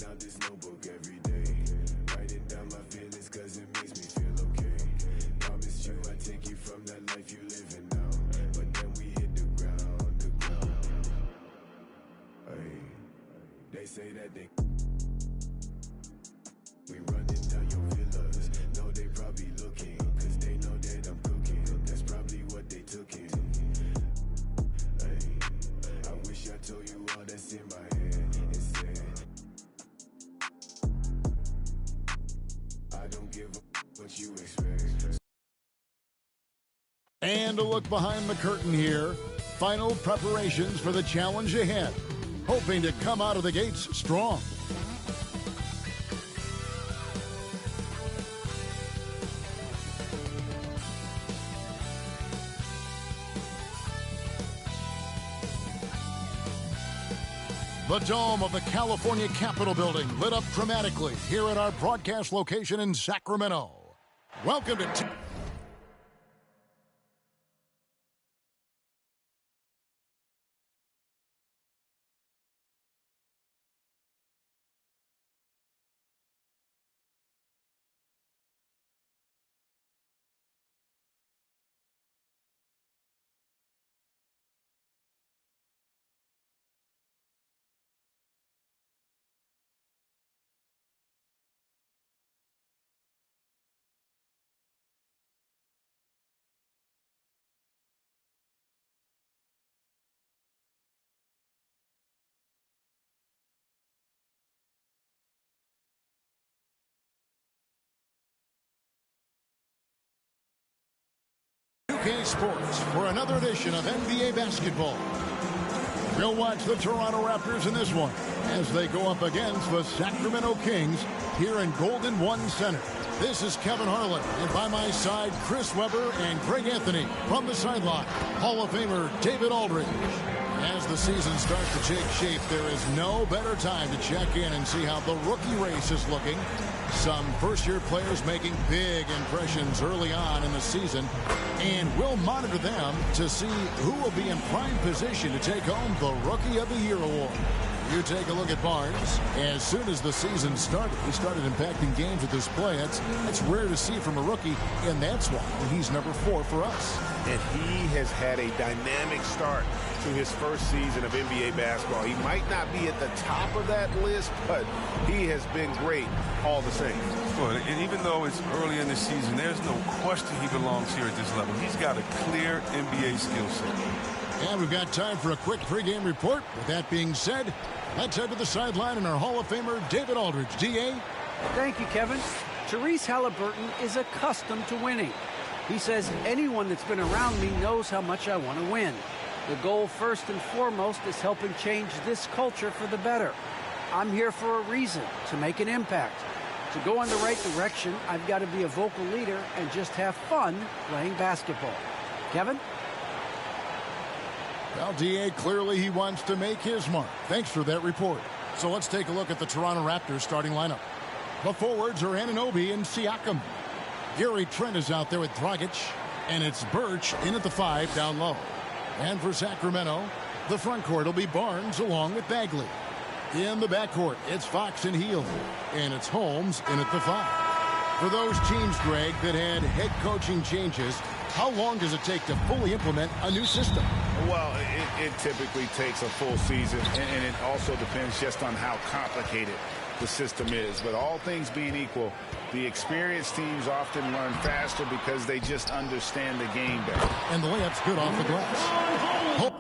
out this notebook every day. Writing down my feelings cause it makes me feel okay. Promise you I take you from that life you living now. But then we hit the ground, Hey, they say that we running down your villas. No, they probably looking, cause they know that I'm cooking. That's probably what they took in. Hey, I wish I told you all that's in my head instead. I don't give a what you expect. And a look behind the curtain here. Final preparations for the challenge ahead. Hoping to come out of the gates strong. The dome of the California Capitol building lit up dramatically here at our broadcast location in Sacramento. Welcome to... UK Sports for another edition of NBA basketball. We'll watch the Toronto Raptors in this one as they go up against the Sacramento Kings here in Golden One Center. This is Kevin Harlan, and by my side, Chris Webber and Greg Anthony. From the sideline, Hall of Famer David Aldridge. As the season starts to take shape, there is no better time to check in and see how the rookie race is looking. Some first-year players making big impressions early on in the season, and we'll monitor them to see who will be in prime position to take home the Rookie of the Year award. You take a look at Barnes. As soon as the season started, he started impacting games with his play. That's rare to see from a rookie, and that's why he's number 4 for us. And he has had a dynamic start to his first season of NBA basketball. He might not be at the top of that list, but he has been great all the same. Good. And even though it's early in the season, there's no question he belongs here at this level. He's got a clear NBA skill set. And we've got time for a quick pregame report. With that being said, let's head to the sideline and our Hall of Famer, David Aldridge. D.A.? Thank you, Kevin. Tyrese Halliburton is accustomed to winning. He says anyone that's been around me knows how much I want to win. The goal, first and foremost, is helping change this culture for the better. I'm here for a reason, to make an impact. To go in the right direction, I've got to be a vocal leader and just have fun playing basketball. Kevin? Well, D.A., clearly he wants to make his mark. Thanks for that report. So let's take a look at the Toronto Raptors starting lineup. The forwards are Anunoby and Siakam. Gary Trent is out there with Dragic, and it's Birch in at the 5 down low. And for Sacramento, the front court will be Barnes along with Bagley. In the backcourt, it's Fox and Hield, and it's Holmes in at the 5. For those teams, Greg, that had head coaching changes, how long does it take to fully implement a new system? Well, it typically takes a full season, and it also depends just on how complicated the system is. But all things being equal, the experienced teams often learn faster because they just understand the game better. And the layup's good off the glass.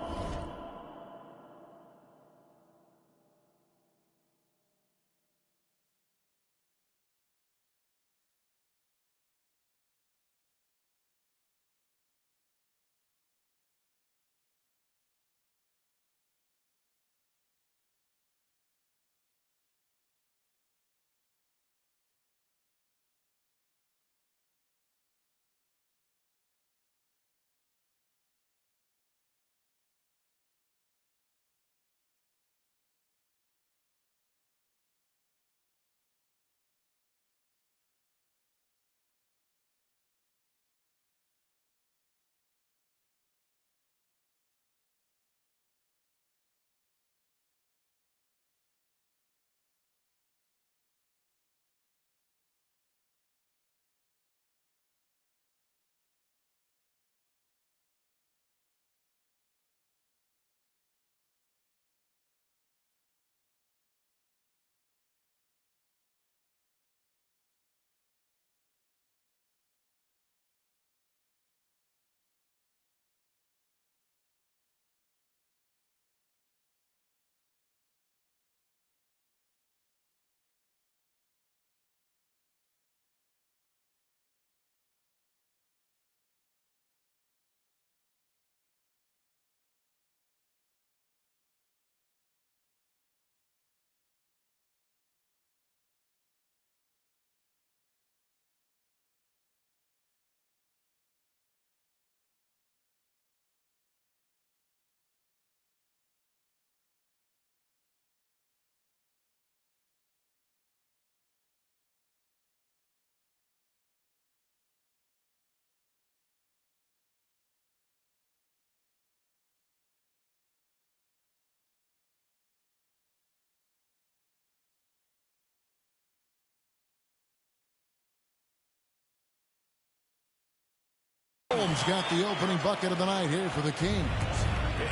Barnes got the opening bucket of the night here for the Kings.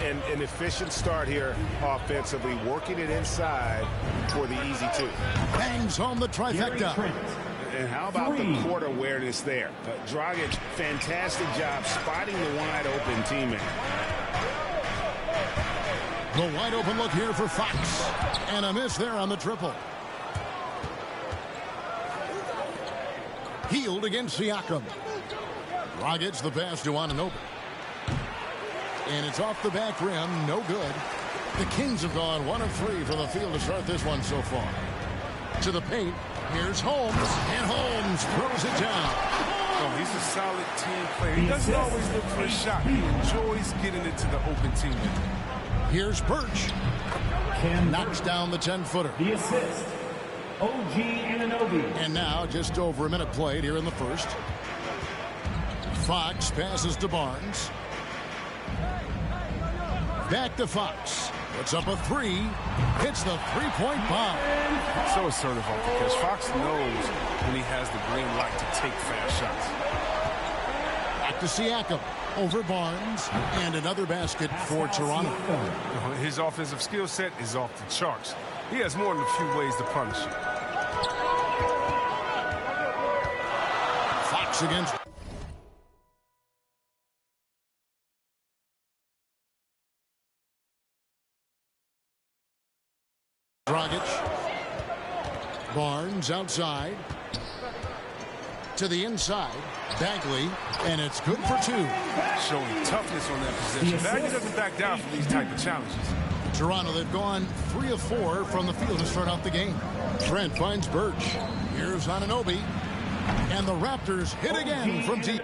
And an efficient start here offensively, working it inside for the easy two. Bangs home the trifecta. And how about the court awareness there? Dragic, fantastic job spotting the wide open teammate. The wide open look here for Fox. And a miss there on the triple. Healed against Siakam. Dragic the pass to Anunoby. And it's off the back rim. No good. The Kings have gone 1 of 3 from the field to start this one so far. To the paint. Here's Holmes. And Holmes throws it down. Oh, he's a solid team player. He doesn't always look for a shot. He enjoys getting it to the open teammate. Here's Birch. Knocks down the 10-footer. The assist, OG Anunoby. And now just over a minute played here in the first. Fox passes to Barnes. Back to Fox. Puts up a 3. Hits the three-point bomb. So assertive off the catch. Fox knows when he has the green light to take fast shots. Back to Siakam. Over Barnes. And another basket for Toronto. His offensive skill set is off the charts. He has more than a few ways to punish you. Fox against Dragic. Barnes outside. To the inside. Bagley. And it's good for 2. Showing toughness on that possession. Bagley doesn't back down from these type of challenges. Toronto, they've gone 3 of 4 from the field to start out the game. Trent finds Birch. Here's Anunoby. And the Raptors hit again from deep.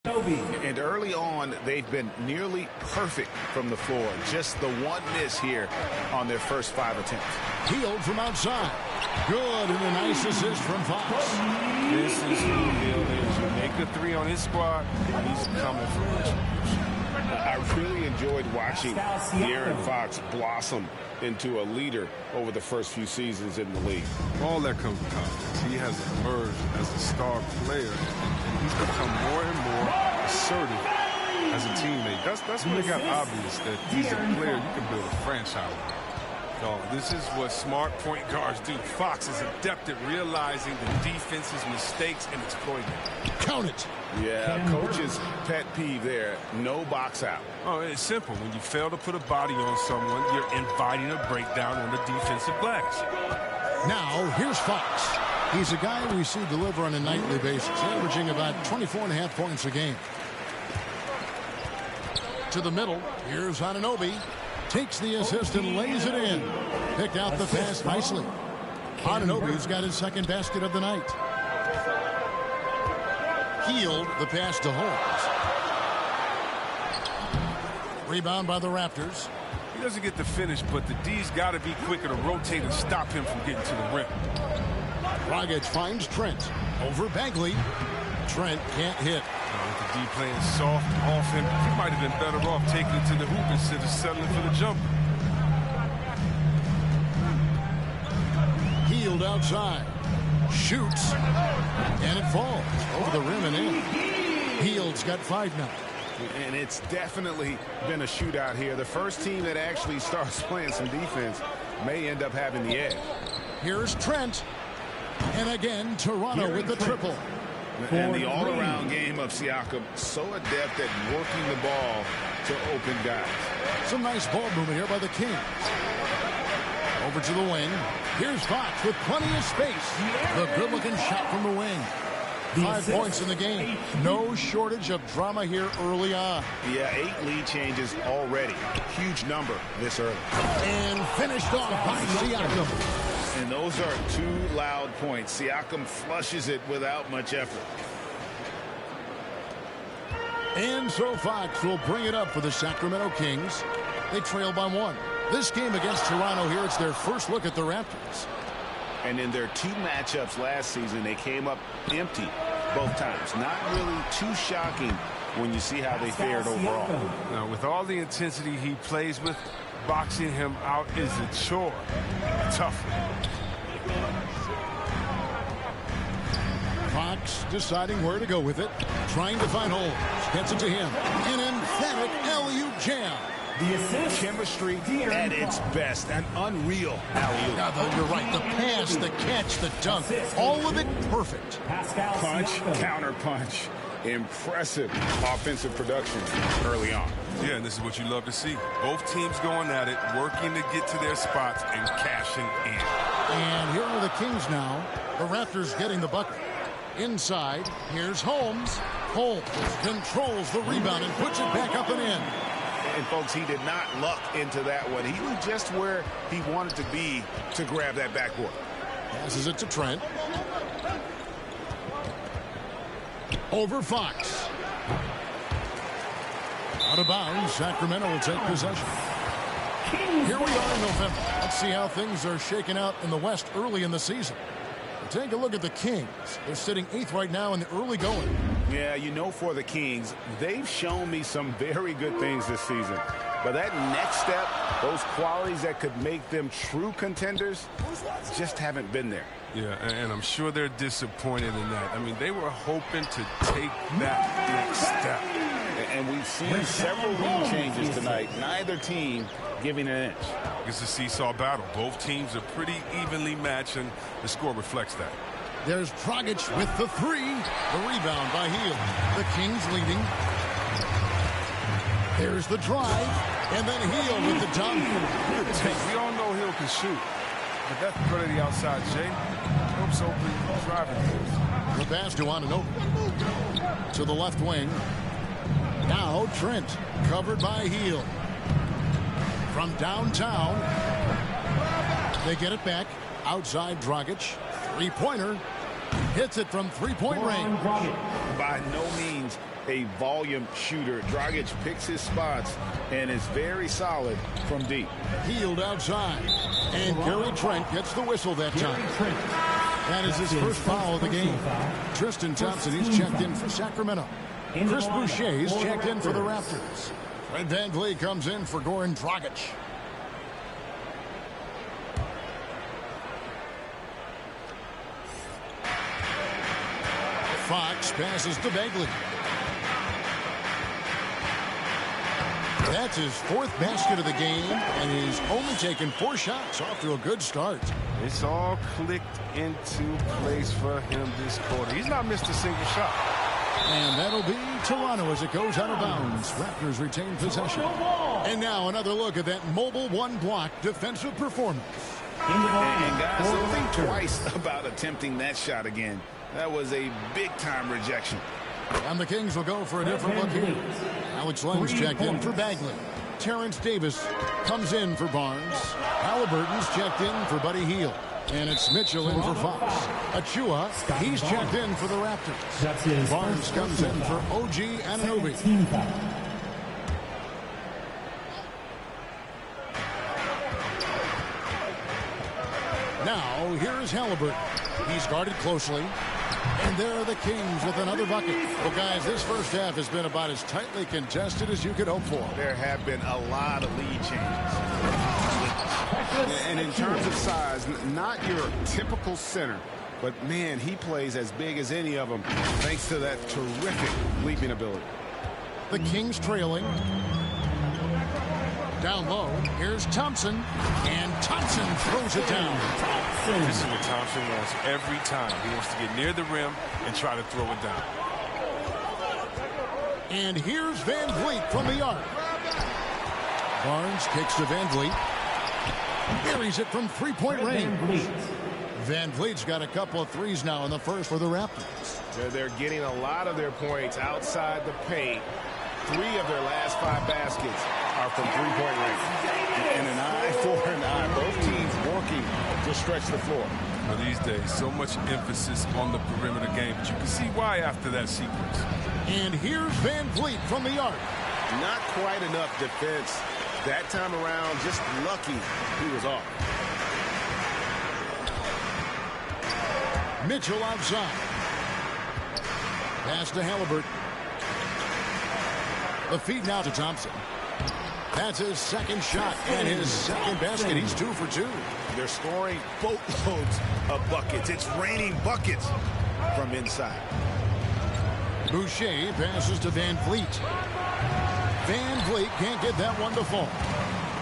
And early on, they've been nearly perfect from the floor. Just the one miss here on their first 5 attempts. Hield from outside. Good, and a nice assist from Fox. This is who Hield is. You make a 3 on his squad, he's coming for retribution. I really enjoyed watching De'Aaron Fox blossom into a leader over the first few seasons in the league. All that comes with confidence. He has emerged as a star player, and he's become more and more assertive as a teammate. That's when it got obvious that he's a player you can build a franchise with. So this is what smart point guards do. Fox is adept at realizing the defense's mistakes and exploiting them. Count it. Yeah, coach's pet peeve there. No box out. Oh, it's simple. When you fail to put a body on someone, you're inviting a breakdown on the defensive glass. Now, here's Fox. He's a guy we see deliver on a nightly basis, averaging about 24.5 points a game. To the middle. Here's Anunoby. Takes the assist and lays it in. Picked out the pass nicely. Anunoby's got his second basket of the night. Hield the pass to Holmes. Rebound by the Raptors. He doesn't get the finish, but the D's got to be quicker to rotate and stop him from getting to the rim. Dragic finds Trent. Over Bagley. Trent can't hit. With the D playing soft off him, he might have been better off taking it to the hoop instead of settling for the jumper. Hield outside. Shoots. And it falls over the rim and in. Hield's got 5 now. And it's definitely been a shootout here. The first team that actually starts playing some defense may end up having the edge. Here's Trent. And again, Toronto with the triple. And the all-around game of Siakam, so adept at working the ball to open guys. Some nice ball movement here by the Kings. Over to the wing. Here's Fox with plenty of space. The good-looking shot from the wing. 5 points in the game. No shortage of drama here early on. Yeah, 8 lead changes already. Huge number this early. And finished off by Siakam. And those are 2 loud points. Siakam flushes it without much effort. And so Fox will bring it up for the Sacramento Kings. They trail by 1. This game against Toronto here, it's their first look at the Raptors. And in their 2 matchups last season, they came up empty both times. Not really too shocking when you see how they fared overall. Now, with all the intensity he plays with, boxing him out is a chore. Tough. Fox deciding where to go with it. Trying to find Holmes. Gets it to him. An emphatic LU jam. The assist. Chemistry at its best. An unreal alley-oop. You're right. The pass, the catch, the dunk. All of it perfect. Punch, counter punch. Impressive offensive production early on. Yeah, and this is what you love to see. Both teams going at it, working to get to their spots and cashing in. And here are the Kings now. The Raptors getting the bucket. Inside, here's Holmes. Holmes controls the rebound and puts it back up and in. And, folks, he did not luck into that one. He was just where he wanted to be to grab that backboard. Passes it to Trent. Over Fox. Out of bounds. Sacramento will take possession. Here we are in November. Let's see how things are shaking out in the West early in the season. Take a look at the Kings. They're sitting 8th right now in the early going. Yeah, you know, for the Kings, they've shown me some very good things this season. But that next step, those qualities that could make them true contenders, just haven't been there. Yeah, and I'm sure they're disappointed in that. I mean, they were hoping to take that next step. And we've seen several lead changes tonight. Neither team giving an inch. It's a seesaw battle. Both teams are pretty evenly matched, and the score reflects that. There's Dragic with the 3. The rebound by Hield. The Kings leading. There's the drive. And then Hield with the dunk. Good take. We all know Hield can shoot. But that's the the outside, Jay. Helps open driving force. The pass to Anunoby. To the left wing. Now Trent. Covered by Hield. From downtown. They get it back. Outside Dragic. 3-pointer. Hits it from 3-point range. by no means a volume shooter. Dragic picks his spots and is very solid from deep. Healed outside. And Gary Trent gets the whistle that time. That is his first foul of the game. Tristan Thompson, he's checked in for Sacramento. Chris Boucher's checked in for the Raptors. Fred VanVleet comes in for Goran Dragic. Fox passes to Bagley. That's his fourth basket of the game, and he's only taken 4 shots off to a good start. It's all clicked into place for him this quarter. He's not missed a single shot. And that'll be Toronto as it goes out of bounds. Raptors retain possession. And now another look at that mobile one-block defensive performance. And guys, don't think twice about attempting that shot again. That was a big-time rejection. And the Kings will go for a different look here. Alex Len's checked in for Bagley. Terrence Davis comes in for Barnes. Halliburton's checked in for Buddy Hield. And it's Mitchell in for Fox. Achua, he's checked in for the Raptors. Barnes comes in for OG Anunoby. Now, here's Halliburton. He's guarded closely. And there are the Kings with another bucket. Well, guys, this first half has been about as tightly contested as you could hope for. There have been a lot of lead changes. And in terms of size, not your typical center. But, man, he plays as big as any of them thanks to that terrific leaping ability. The Kings trailing. Down low, here's Thompson, and Thompson throws it down. This is what Thompson wants every time. He wants to get near the rim and try to throw it down. And here's VanVleet from the arc. Barnes kicks to VanVleet. Buries it from three-point range. VanVleet's got a couple of threes now in the first for the Raptors. They're getting a lot of their points outside the paint. 3 of their last 5 baskets are from three-point range. And an eye for an eye. Both teams working to stretch the floor. Now, these days, so much emphasis on the perimeter game, but you can see why after that sequence. And here's VanVleet from the arc. Not quite enough defense that time around. Just lucky he was off. Mitchell outside. Pass to Halliburton. The feed now to Thompson. That's his second shot and his second basket. He's 2 for 2. They're scoring boatloads of buckets. It's raining buckets from inside. Boucher passes to VanVleet. VanVleet can't get that one to fall.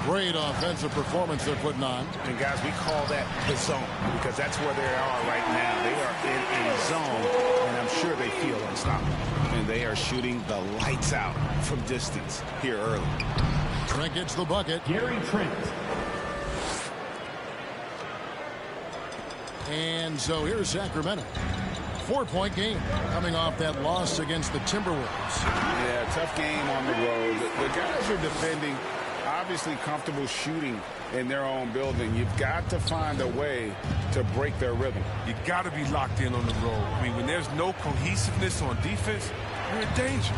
Great offensive performance they're putting on. And guys, we call that the zone because that's where they are right now. They are in a zone, and I'm sure they feel unstoppable. And they are shooting the lights out from distance here early. Trent gets the bucket. Gary Trent. And so here's Sacramento. 4-point game coming off that loss against the Timberwolves. Yeah, tough game on the road. The guys are defending, obviously comfortable shooting in their own building. You've got to find a way to break their rhythm. You got to be locked in on the road. I mean, when there's no cohesiveness on defense, you're in danger.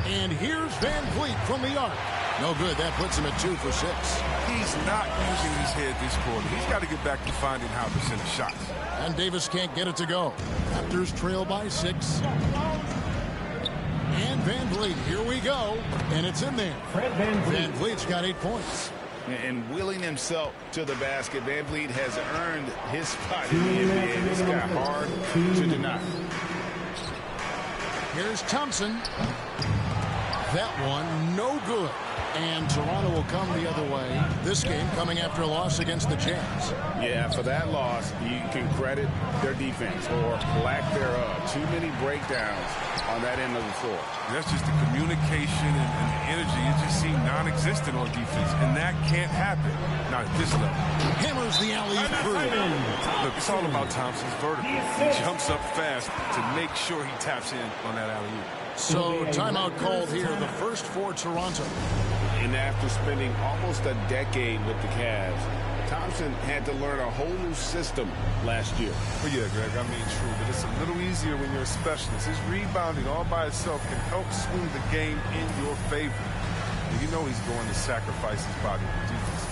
And here's VanVleet from the arc. No good. That puts him at 2 for 6. He's not using his head this quarter. He's got to get back to finding how to send shots. And Davis can't get it to go. Raptors trail by 6. And VanVleet, here we go. And it's in there. Fred VanVleet. VanVleet's got 8 points. And wheeling himself to the basket, VanVleet has earned his spot in the NBA. This guy hard to deny. Here's Thompson. That one, no good. And Toronto will come the other way. This game coming after a loss against the Jazz. Yeah, for that loss, you can credit their defense or lack thereof. Too many breakdowns on that end of the floor. That's just the communication and the energy. It just seemed non-existent on defense, and that can't happen. Not at this level. Hammers the alley through. Look, it's all about Thompson's vertical. He jumps up fast to make sure he taps in on that alley-oop. So timeout called here, the first for Toronto. And after spending almost a decade with the Cavs, Thompson had to learn a whole new system last year. Well, yeah, Greg, I mean, true, but it's a little easier when you're a specialist. His rebounding all by itself can help swing the game in your favor. And you know he's going to sacrifice his body for defense.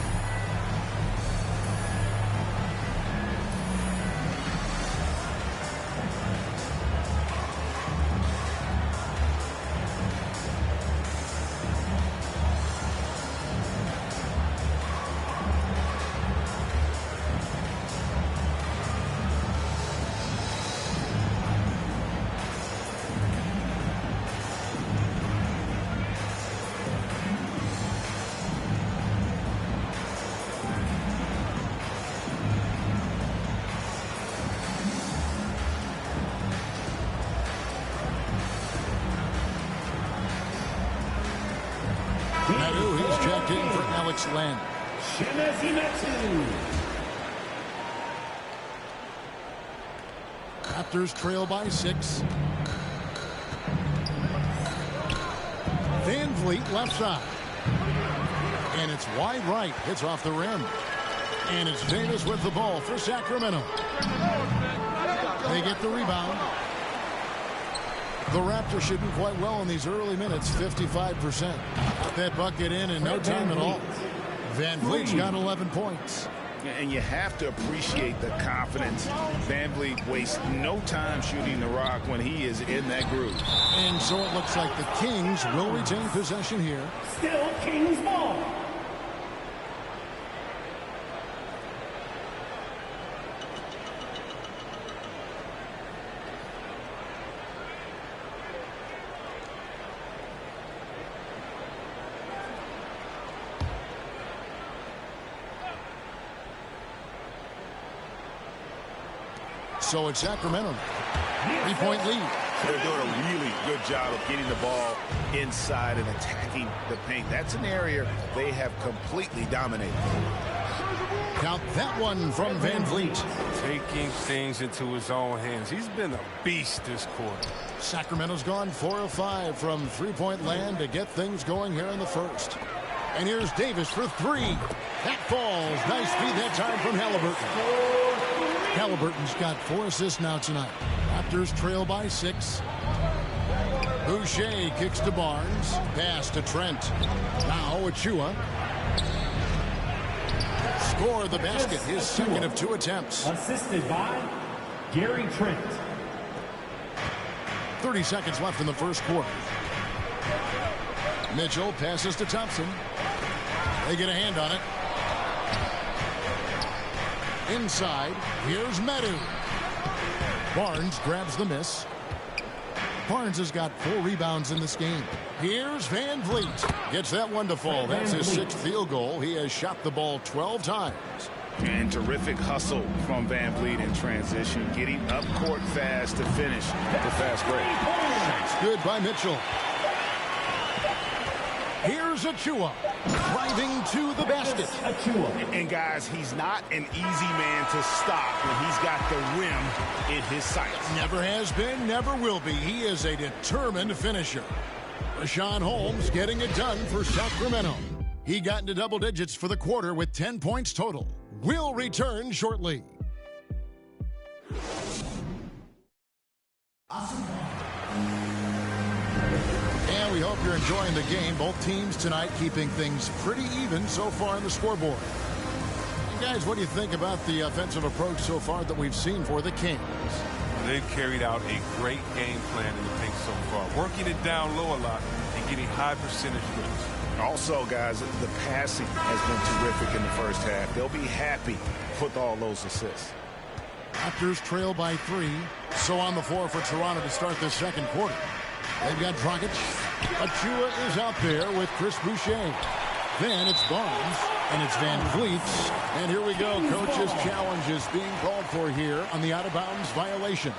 He's checked in for Alex Len. Raptors trail by 6. Van Vliet left side. And it's wide right. Hits off the rim. And it's Davis with the ball for Sacramento. They get the rebound. The Raptors should do quite well in these early minutes, 55%. Got that bucket in no time at all. Van Vliet's got 11 points. And you have to appreciate the confidence. Van Vliet wastes no time shooting the rock when he is in that groove. And so it looks like the Kings will retain possession here. Still Kings ball. So it's Sacramento. 3-point lead. They're doing a really good job of getting the ball inside and attacking the paint. That's an area they have completely dominated. Count that one from Van Vliet. Taking things into his own hands. He's been a beast this quarter. Sacramento's gone 4 of 5 from three-point land to get things going here in the first. And here's Davis for 3. That falls. Nice feed that time from Halliburton. Halliburton's got 4 assists now tonight. Raptors trail by 6. Boucher kicks to Barnes. Pass to Trent. Now Achua. Score the basket. His second of 2 attempts. Assisted by Gary Trent. 30 seconds left in the first quarter. Mitchell passes to Thompson. They get a hand on it. Inside, here's Medu. Barnes grabs the miss. Barnes has got 4 rebounds in this game. Here's Van Vliet. Gets that one to fall. That's his 6th field goal. He has shot the ball 12 times. And terrific hustle from Van Vliet in transition. Getting up court fast to finish the fast break. That's good by Mitchell. Here's Achua driving to the basket. And guys, he's not an easy man to stop when he's got the rim in his sights. Never has been, never will be. He is a determined finisher. Rashawn Holmes getting it done for Sacramento. He got into double digits for the quarter with 10 points total. We'll return shortly. And we hope you're enjoying the game. Both teams tonight keeping things pretty even so far in the scoreboard. And guys, what do you think about the offensive approach so far that we've seen for the Kings? They've carried out a great game plan in the paint so far, working it down low a lot and getting high percentage looks. Also, guys, the passing has been terrific in the first half. They'll be happy with all those assists. Raptors trail by 3. So on the floor for Toronto to start this second quarter. They've got Dragic. Achua is out there with Chris Boucher. Then it's Barnes, and it's Van Vliet. And here we go. Coach's challenge is being called for here on the out-of-bounds violation.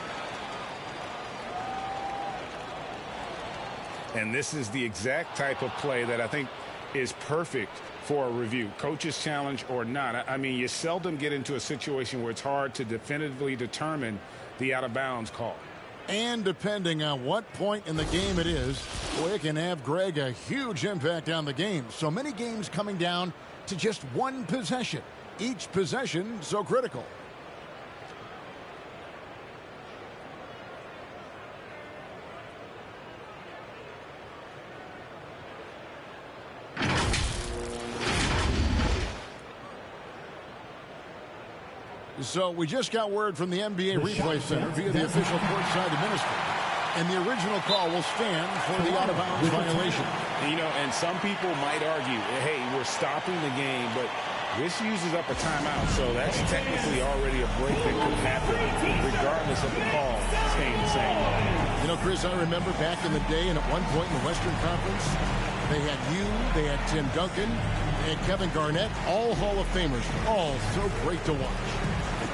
And this is the exact type of play that I think is perfect for a review. Coach's challenge or not. I mean, you seldom get into a situation where it's hard to definitively determine the out-of-bounds call. And depending on what point in the game it is, boy, it can have, Greg, a huge impact on the game. So many games coming down to just one possession. Each possession so critical. So we just got word from the NBA Replay Center via the official courtside administrator. And the original call will stand for the out-of-bounds violation. You know, and some people might argue, hey, we're stopping the game, but this uses up a timeout, so that's technically already a break that could happen regardless of the call staying the same. You know, Chris, I remember back in the day, and at one point in the Western Conference, they had you, they had Tim Duncan, they had Kevin Garnett, all Hall of Famers, all so great to watch.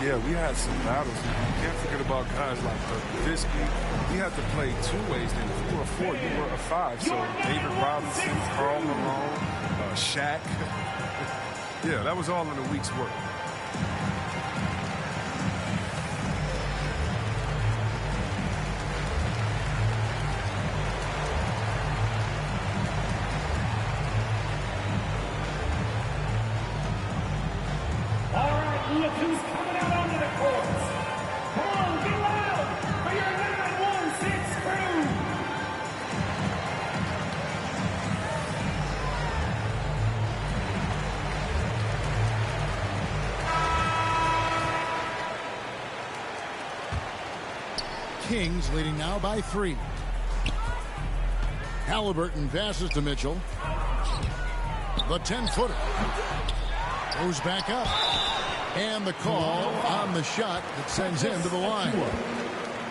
Yeah, we had some battles. You can't forget about guys like Visky. We had to play two ways. Then if you were a 4, you were a 5. So David Robinson, Karl Malone, Shaq. Yeah, that was all in a week's work. All right, look who's coming out onto the court. Come on, get loud for your 916 crew. Kings leading now by 3. Halliburton passes to Mitchell. The 10-footer goes back up. And the call on the shot that sends him to the line.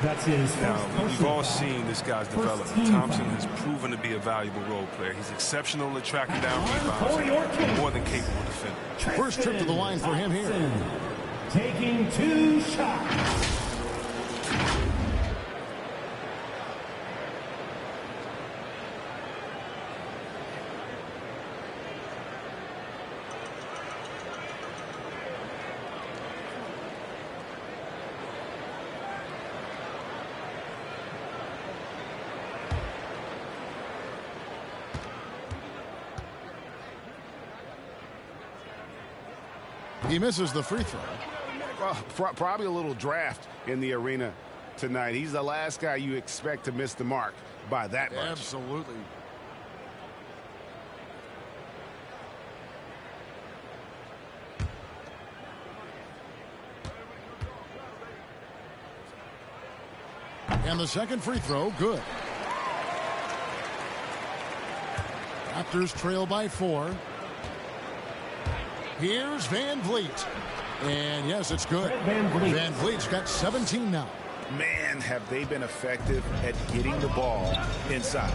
That's his Now, we've all seen this guy's development. Thompson has proven to be a valuable role player. He's exceptional at tracking down rebounds and more than capable defender. First trip to the line for him here. Taking 2 shots. He misses the free throw. Well, probably a little draft in the arena tonight. He's the last guy you expect to miss the mark by that much. Absolutely. And the second free throw, good. Raptors trail by 4. Here's Van Vliet. And yes, it's good. Van Vliet's got 17 now. Man, have they been effective at getting the ball inside.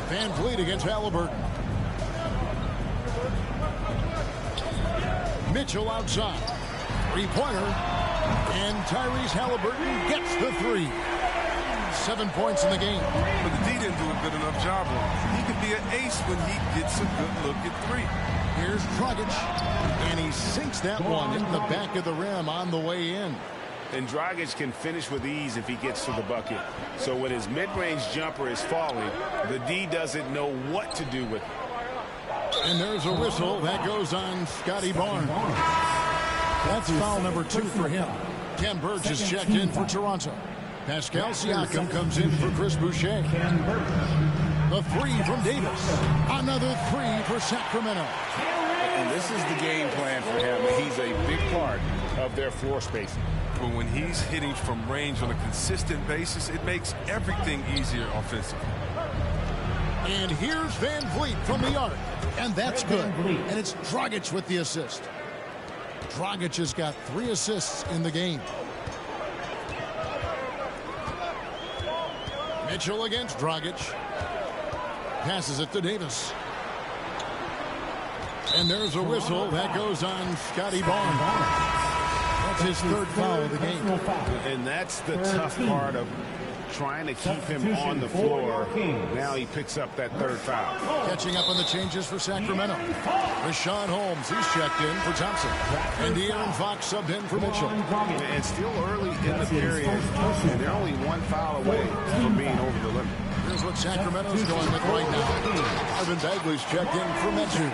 Van Vliet against Halliburton. Mitchell outside. Three-pointer. And Tyrese Halliburton gets the 3. 7 points in the game. But the D didn't do a good enough job on him. He could be an ace when he gets a good look at 3. Here's Dragic. And he sinks that one in the back of the rim on the way in. And Dragic can finish with ease if he gets to the bucket. So when his mid-range jumper is falling, the D doesn't know what to do with it. And there's a whistle. That goes on Scotty Barnes. That's foul number 2 for him. Ken Burge is checked in for Toronto. Pascal Siakam comes in for Chris Boucher. The 3 from Davis. Another 3 for Sacramento. And this is the game plan for him. He's a big part of their floor spacing. But when he's hitting from range on a consistent basis, it makes everything easier offensively. And here's Van Vliet from the arc. And that's good. And it's Dragic with the assist. Dragic has got 3 assists in the game. Mitchell against Dragic. Passes it to Davis. And there's a whistle. That goes on Scotty Barnes. That's his 3rd foul of the game. And that's the tough part of trying to keep him on the floor. Now he picks up that 3rd foul. Catching up on the changes for Sacramento. Rashawn Holmes, he's checked in for Thompson. And De'Aaron Fox subbed in for Mitchell. And still early in the period, and they're only 1 foul away from being over the limit. Here's what Sacramento's going with right now. Marvin Bagley's checked in for Metsu.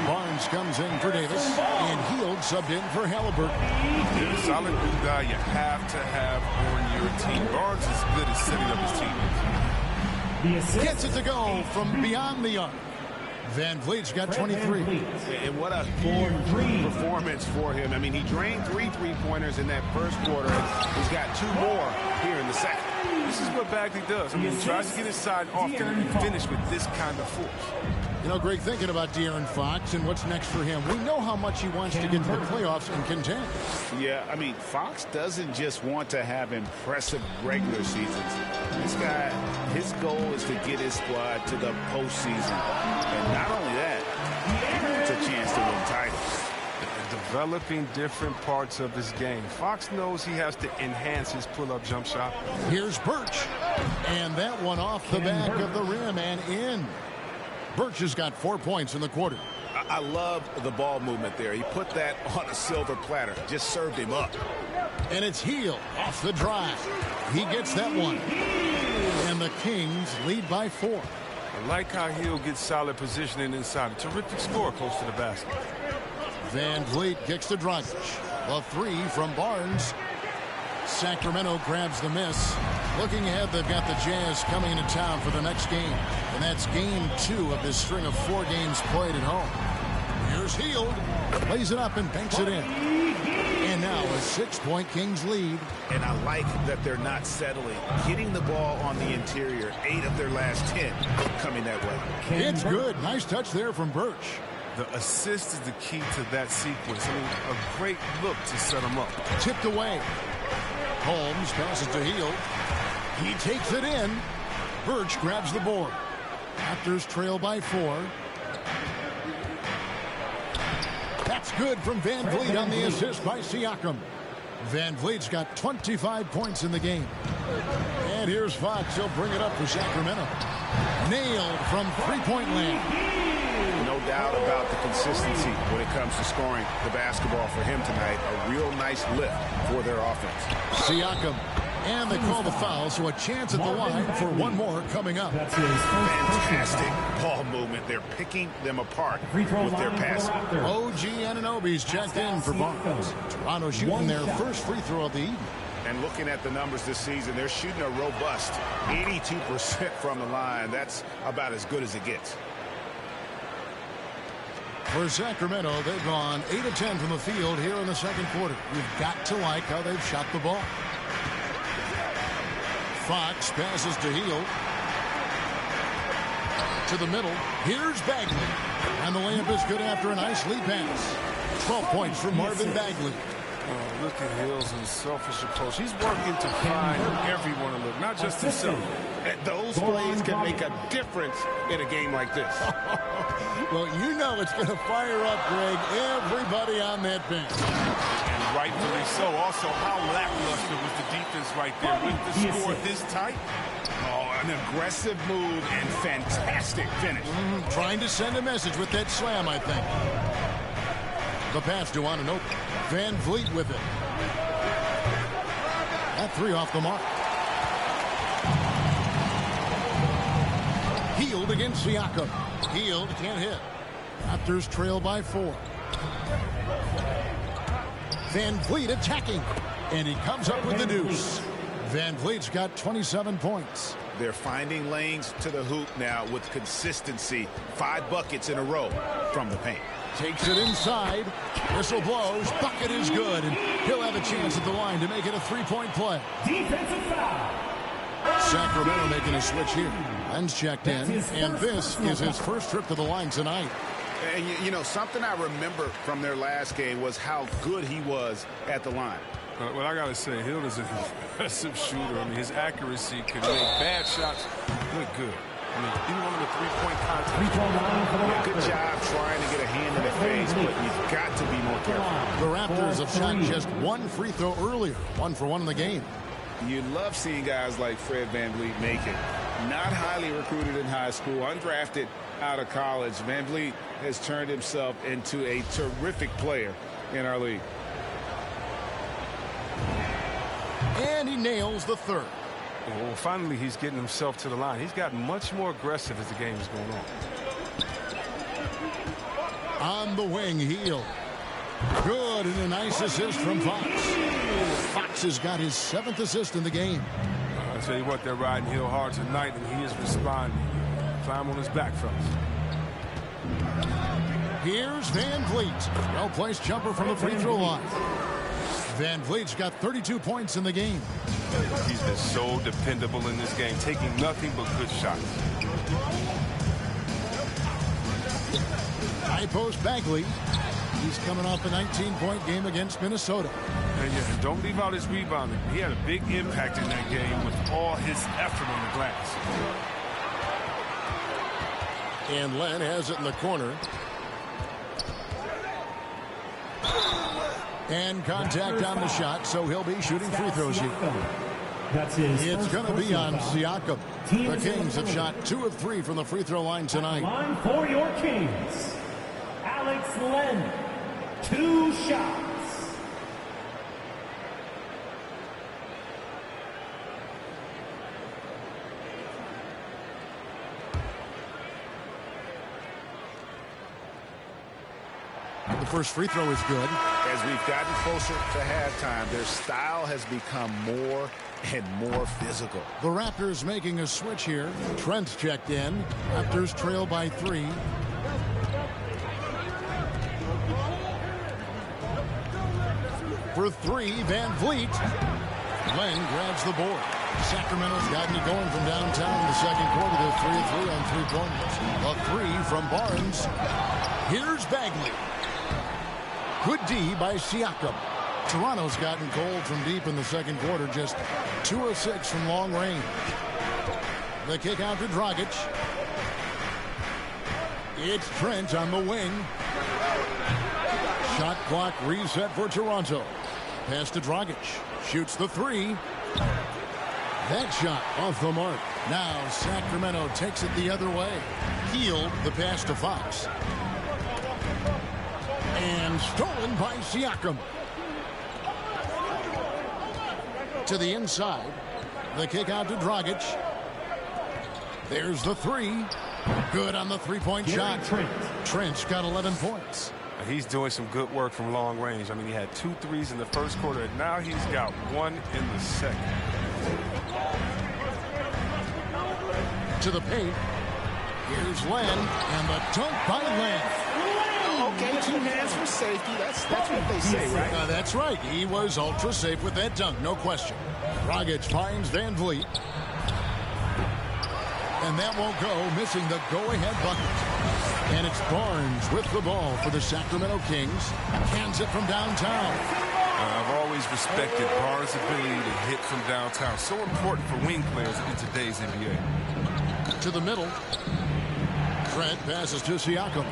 Barnes comes in for Davis, and Hield subbed in for Halliburton. A solid blue guy you have to have on your team. Barnes is good at setting up his team. Gets it to go from beyond the arc. Van Vliet's got 23. And what a huge performance for him. I mean, he drained 3 3-pointers in that first quarter. He's got 2 more here in the second. This is what Bagley does. I mean, he tries to get inside often and finish with this kind of force. You know, Greg, thinking about De'Aaron Fox and what's next for him, we know how much he wants to get to the playoffs and contend. Yeah, I mean, Fox doesn't just want to have impressive regular seasons. This guy, his goal is to get his squad to the postseason. And not only that, he wants a chance to win titles. Developing different parts of his game. Fox knows he has to enhance his pull-up jump shot. Here's Birch. And that one off the back of the rim and in. Birch has got 4 points in the quarter. I love the ball movement there. He put that on a silver platter. Just served him up. And it's Hield off the drive. He gets that one. And the Kings lead by 4. I like how Hield gets solid positioning inside. A terrific score close to the basket. Van Vliet kicks to Dragic. A 3 from Barnes. Sacramento grabs the miss. Looking ahead, they've got the Jazz coming into town for the next game. And that's game 2 of this string of 4 games played at home. Here's Hield. Lays it up and banks it in. And now a 6-point Kings lead. And I like that they're not settling. Hitting the ball on the interior. 8 of their last 10 coming that way. It's good. Nice touch there from Birch. The assist is the key to that sequence. I mean, a great look to set him up. Tipped away. Holmes passes to Hield. He takes it in. Birch grabs the board. Raptors trail by 4. That's good from Van Vliet on the assist by Siakam. Van Vliet's got 25 points in the game. And here's Fox. He'll bring it up for Sacramento. Nailed from 3-point land. No doubt about the consistency when it comes to scoring the basketball for him tonight. A real nice lift for their offense. Siakam. And they call the foul, so a chance at the line for one more coming up. Fantastic ball movement. They're picking them apart with their passing. OG Anunoby's checked in for Barnes. Toronto shooting their first free throw of the evening. And looking at the numbers this season, they're shooting a robust 82% from the line. That's about as good as it gets. For Sacramento, they've gone 8 of 10 from the field here in the second quarter. You've got to like how they've shot the ball. Fox passes to Hield. To the middle. Here's Bagley. And the layup is good after a nice lead pass. 12 points from Marvin Bagley. Oh, look at Hill's unselfish approach. He's working to find everyone to look, not just himself. Those plays can make a difference in a game like this. Well, you know it's going to fire up, Greg, everybody on that bench. And rightfully so. Also, how lackluster was the defense right there with the score this tight? Oh, an aggressive move and fantastic finish. Trying to send a message with that slam, I think. The pass to Anunoby. Van Vliet with it. That 3 off the mark. Hield against Siakam. Hield can't hit. Raptors trail by 4. Van Vliet attacking. And he comes up with the deuce. Van Vliet's got 27 points. They're finding lanes to the hoop now with consistency. 5 buckets in a row from the paint. Takes it inside. Whistle blows. Bucket is good. And he'll have a chance at the line to make it a 3-point play. Defensive foul. Sacramento making a switch here. Len's checked in. And this is his first trip to the line tonight. And you know, something I remember from their last game was how good he was at the line. Well, I got to say, Hill is an impressive shooter. I mean, his accuracy can make bad shots look good. I mean, even on the 3-point contest. Good job trying to get a hand in the face, but you've got to be more careful. The Raptors have shot just 1 free throw earlier. 1 for 1 in the game. You love seeing guys like Fred VanVleet make it. Not highly recruited in high school, undrafted out of college. VanVleet has turned himself into a terrific player in our league. And he nails the 3rd. Well, finally, he's getting himself to the line. He's gotten much more aggressive as the game is going on. On the wing, Hield. Good, and a nice assist from Fox. Fox has got his 7th assist in the game. I tell you what, they're riding Hield hard tonight, and he is responding. Climb on his back, fellas. Here's Van Vliet. Well-placed jumper from the free throw line. Van Vliet's got 32 points in the game. He's been so dependable in this game, taking nothing but good shots. High post Bagley. He's coming off a 19-point game against Minnesota. And don't leave out his rebounding. He had a big impact in that game with all his effort on the glass. And Len has it in the corner. And contact on the shot, so he'll be shooting free throws here. It's going to be on Siakam. The Kings have shot 2 of 3 from the free throw line tonight. Line for your Kings, Alex Len, 2 shots. The first free throw is good. As we've gotten closer to halftime, their style has become more and more physical. The Raptors making a switch here. Trent's checked in. Raptors trail by 3. For 3, Van Vliet. Len grabs the board. Sacramento's gotten it going from downtown in the second quarter. They're 3 of 3 on three-pointers. A 3 from Barnes. Here's Bagley. Good D by Siakam. Toronto's gotten cold from deep in the second quarter. Just 2 of 6 from long range. The kick out to Dragic. It's Trent on the wing. Shot clock reset for Toronto. Pass to Dragic. Shoots the 3. That shot off the mark. Now Sacramento takes it the other way. Hield the pass to Fox. And stolen by Siakam. To the inside. The kick out to Dragic. There's the 3. Good on the three-point shot. Trent's got 11 points. He's doing some good work from long range. I mean, he had 2 threes in the first quarter, and now he's got 1 in the second. To the paint. Here's Len, and the dunk by Len. Okay, 2 hands for safety. That's what they say, right? That's right. He was ultra safe with that dunk, no question. Dragic finds Van Vliet. And that won't go, missing the go-ahead bucket. And it's Barnes with the ball for the Sacramento Kings. Hands it from downtown. I've always respected Barnes' ability to hit from downtown. So important for wing players in today's NBA. To the middle. Trent passes to Siakam.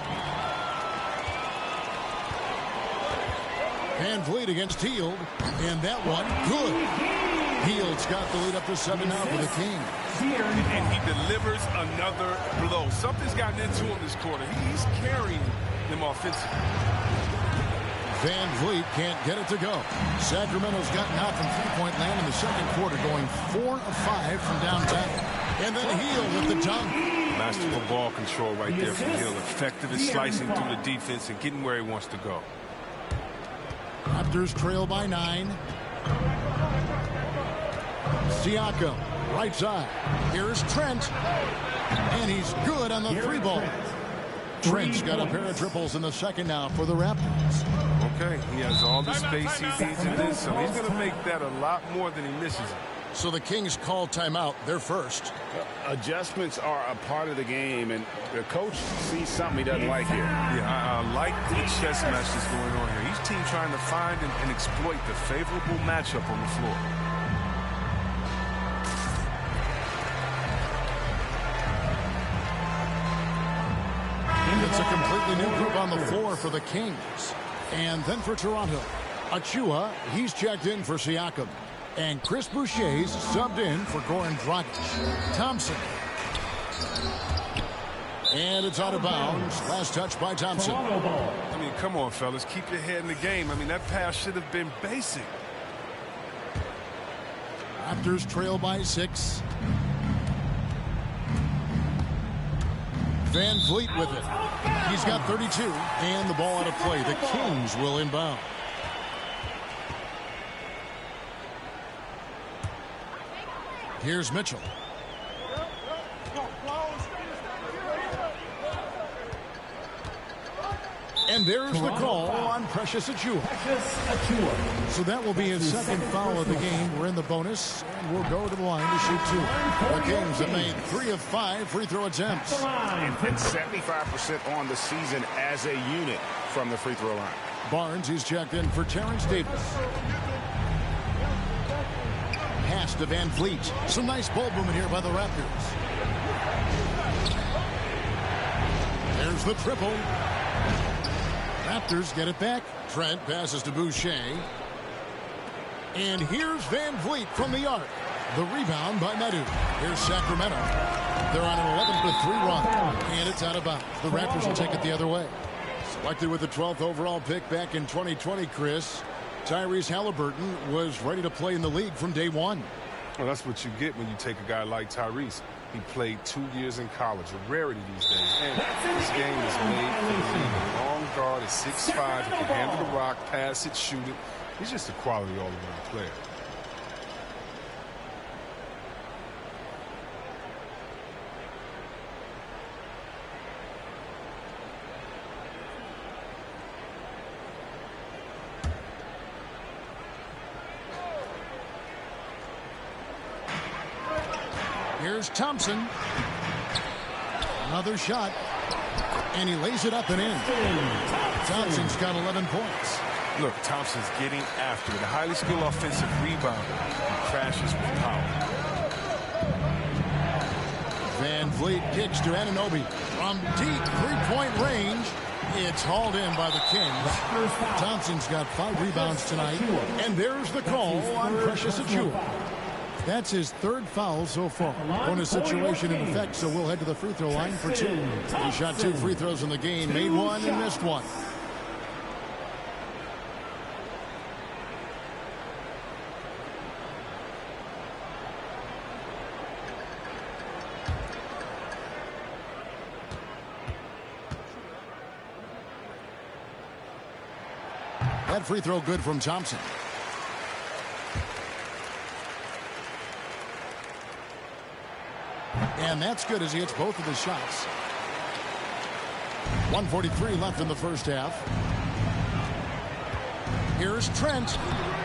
Van Vliet against Hield. And that one, good. Hield's got the lead up to 7 now for the Kings. And he delivers another blow. Something's gotten into him this quarter. He's carrying them offensively. Van Vliet can't get it to go. Sacramento's gotten out from three-point land in the second quarter, going 4 of 5 from downtown. And then Hield with the dunk. Masterful ball control right there from Hield. Effective at slicing through the defense and getting where he wants to go. Raptors trail by 9. Siakam, right side. Here's Trent. And he's good on the 3 ball. Trent's got a pair of triples in the second now for the Raptors. Okay, he has all the space he needs in this, so he's going to make that a lot more than he misses it. So the Kings call timeout. They're first. Adjustments are a part of the game, and the coach sees something he doesn't like here. Yeah, I like the chess match that's going on here. Each team trying to find and exploit the favorable matchup on the floor. It's a completely new group on the floor for the Kings. And then for Toronto, Achua, he's checked in for Siakam. And Chris Boucher's subbed in for Goran Dragic. Thompson. And it's out of bounds. Last touch by Thompson. I mean, come on, fellas. Keep your head in the game. I mean, that pass should have been basic. Raptors trail by 6. Van Vliet with it. He's got 32. And the ball out of play. The Kings will inbound. Here's Mitchell. And there's the call on Precious Achiuwa. So that will be his second foul of the game. We're in the bonus, and we'll go to the line to shoot 2. The Kings have made 3 of 5 free throw attempts. And 75% on the season as a unit from the free throw line. Barnes is checked in for Terrence Davis. Pass to Van Vliet. Some nice ball movement here by the Raptors. There's the triple. Raptors get it back. Trent passes to Boucher. And here's Van Vliet from the arc. The rebound by Medu. Here's Sacramento. They're on an 11-3 run. And it's out of bounds. The Raptors will take it the other way. Selected with the 12th overall pick back in 2020, Chris, Tyrese Halliburton was ready to play in the league from day one. Well, that's what you get when you take a guy like Tyrese. He played 2 years in college, a rarity these days. And this game is made for the league. A long guard is 6'5", he can handle the rock, pass it, shoot it. He's just a quality all-around player. Here's Thompson. Another shot. And he lays it up and in. Thompson's got 11 points. Look, Thompson's getting after it. A highly skilled offensive rebounder. He crashes with power. Van Vliet kicks to Anunoby. From deep three-point range. It's hauled in by the Kings. Thompson's got 5 rebounds tonight. And there's the call on Precious Achiuwa. That's his 3rd foul so far. Bonus situation in effect, so we'll head to the free throw line for 2. He shot 2 free throws in the game, made 1 and missed 1. That free throw good from Thompson. And that's good as he hits both of his shots. 1:43 left in the first half. Here's Trent.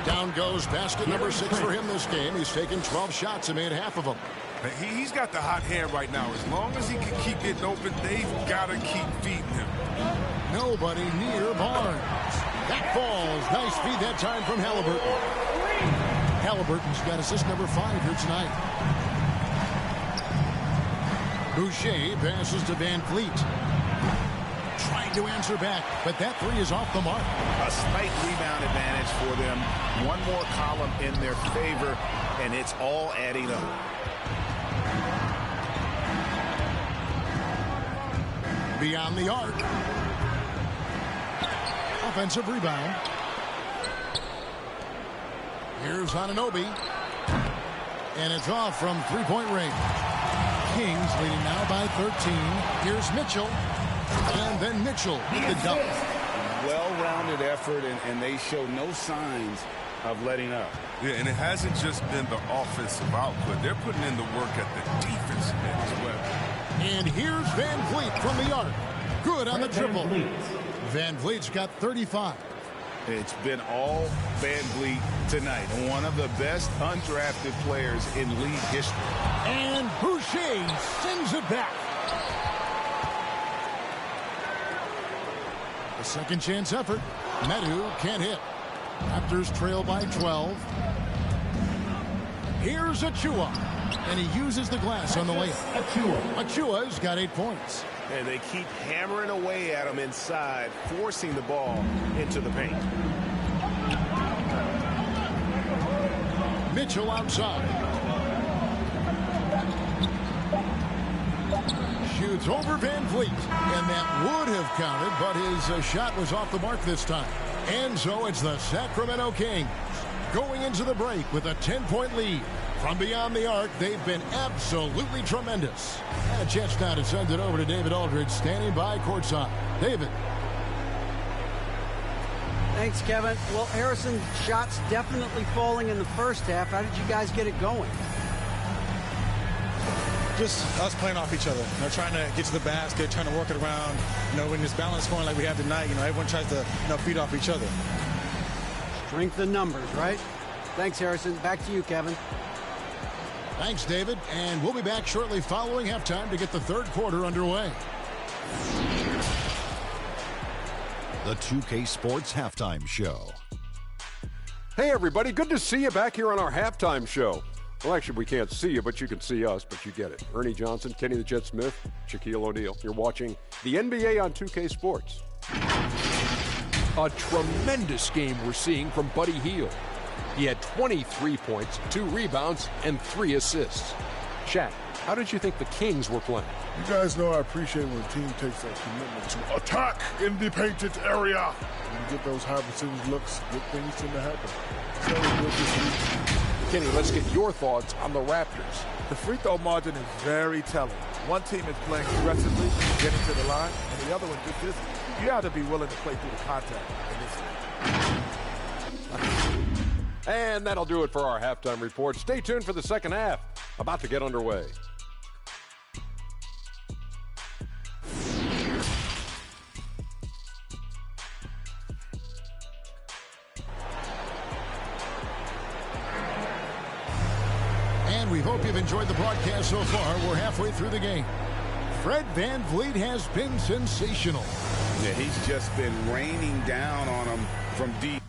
Down goes basket number 6 for him this game. He's taken 12 shots and made half of them. He's got the hot hand right now. As long as he can keep getting open, they've got to keep feeding him. Nobody near Barnes. That falls. Nice feed that time from Halliburton. Halliburton's got assist number 5 here tonight. Boucher passes to Van Vliet. Trying to answer back, but that 3 is off the mark. A slight rebound advantage for them. One more column in their favor, and it's all adding up. Beyond the arc. Offensive rebound. Here's Anunoby. And it's off from three-point range. Kings leading now by 13. Here's Mitchell. And then Mitchell with the dunk. Well-rounded effort, and they show no signs of letting up. Yeah, and it hasn't just been the offensive output. They're putting in the work at the defensive end as well. And here's Van Vliet from the arc. Good on the triple. Van Vliet's got 35. It's been all Van Vliet tonight. One of the best undrafted players in league history. And Boucher sends it back. A second chance effort. Medu can't hit. Raptors trail by 12. Here's Achiuwa. And he uses the glass on the layup. Achiuwa's got 8 points. And they keep hammering away at him inside, forcing the ball into the paint. Mitchell outside. Shoots over Van Vliet. And that would have counted, but his shot was off the mark this time. And so it's the Sacramento Kings going into the break with a 10-point lead. From beyond the arc, they've been absolutely tremendous. And a chance now to send it over to David Aldridge, standing by courtside. David. Thanks, Kevin. Well, Harrison, shots definitely falling in the first half. How did you guys get it going? Just us playing off each other. Trying to get to the basket, trying to work it around. When it's balanced scoring like we have tonight, everyone tries to feed off each other. Strength in numbers, right? Thanks, Harrison. Back to you, Kevin. Thanks, David. And we'll be back shortly following halftime to get the third quarter underway. The 2K Sports Halftime Show. Hey, everybody. Good to see you back here on our halftime show. Well, actually, we can't see you, but you can see us, but you get it. Ernie Johnson, Kenny the Jet Smith, Shaquille O'Neal. You're watching the NBA on 2K Sports. A tremendous game we're seeing from Buddy Hield. He had 23 points, 2 rebounds, and 3 assists. Shaq, how did you think the Kings were playing? You guys know I appreciate when a team takes a commitment to attack in the painted area. When you get those high percentage looks, good things tend to happen. So good to see. Kenny, let's get your thoughts on the Raptors. The free throw margin is very telling. One team is playing aggressively, getting to the line, and the other one just isn't. You have to be willing to play through the contact in this league. And that'll do it for our halftime report. Stay tuned for the second half, about to get underway. And we hope you've enjoyed the broadcast so far. We're halfway through the game. Fred VanVleet has been sensational. Yeah, he's just been raining down on them from deep.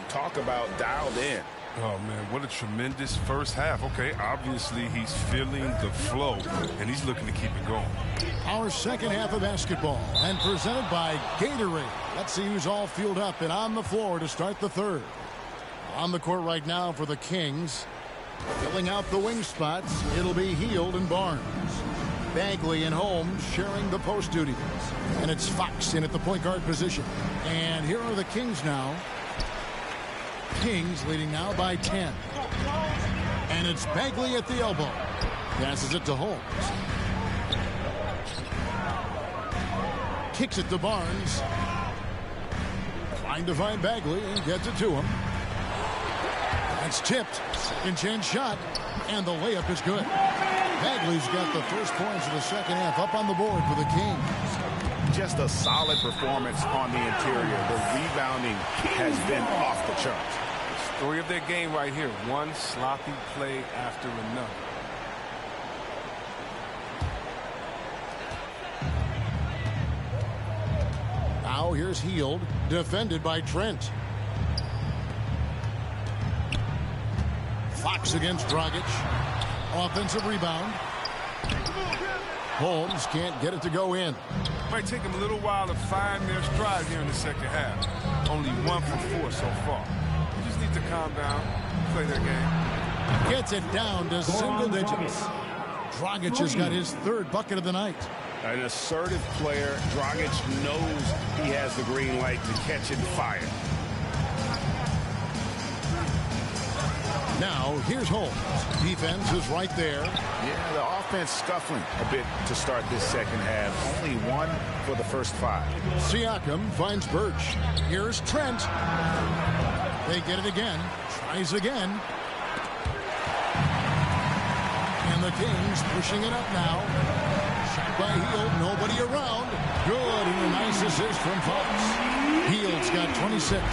Talk about dialed in. Oh, man, what a tremendous first half. Okay, obviously he's feeling the flow, and he's looking to keep it going. Our second half of basketball, and presented by Gatorade. Let's see who's all fueled up and on the floor to start the third. On the court right now for the Kings. Filling out the wing spots, it'll be Hield and Barnes. Bagley and Holmes sharing the post duties. And it's Fox in at the point guard position. And here are the Kings now. Kings leading now by 10. And it's Bagley at the elbow. Passes it to Holmes. Kicks it to Barnes. Trying to find Bagley and gets it to him. It's tipped. Second chance shot. And the layup is good. Bagley's got the first points of the second half up on the board for the Kings. Just a solid performance on the interior. The rebounding has been off the charts. Story of their game right here. One sloppy play after another. Now here's Hield, defended by Trent. Fox against Dragic. Offensive rebound. Holmes can't get it to go in. Might take them a little while to find their stride here in the second half. Only 1 for 4 so far. They just need to calm down, play their game. Gets it down to single digits. Dragic has got his third bucket of the night. An assertive player. Dragic knows he has the green light to catch and fire. Now, here's Holmes. Defense is right there. Yeah, the offense scuffling a bit to start this second half. Only 1 for the first 5. Siakam finds Birch. Here's Trent. They get it again. Tries again. And the Kings pushing it up now. Shot by Hield. Nobody around. Good. And a nice assist from Fox. Hield's got 26.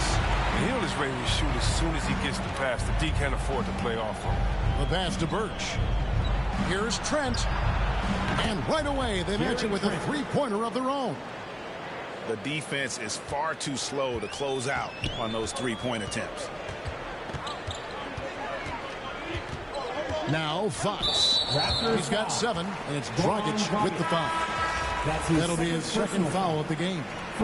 Hield is ready to shoot as soon as he gets the pass. The D can't afford to play off him. The pass to Birch. Here's Trent. And right away, they match it with a three-pointer of their own. The defense is far too slow to close out on those three-point attempts. Now Fox. He's got 7, and it's Dragic with the foul. That'll be his second foul of the game.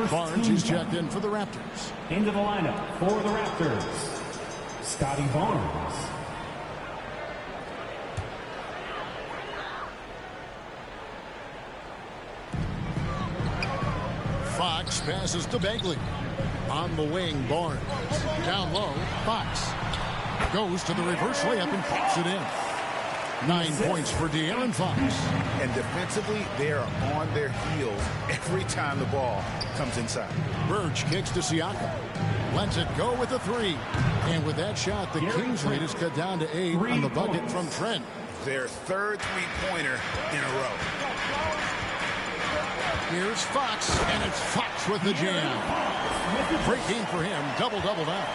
Barnes is checked in for the Raptors. Into the lineup for the Raptors, Scotty Barnes. Fox passes to Bagley. On the wing, Barnes. Down low, Fox. Goes to the reverse layup and pops it in. 9 points for De'Aaron Fox. And defensively, they are on their heels every time the ball comes inside. Birch kicks to Siakam. Lets it go with a 3. And with that shot, the Kings lead is cut down to 8 on the bucket from Trent. Their third three-pointer in a row. Here's Fox, and it's Fox with the jam. Great game for him. Double-double now.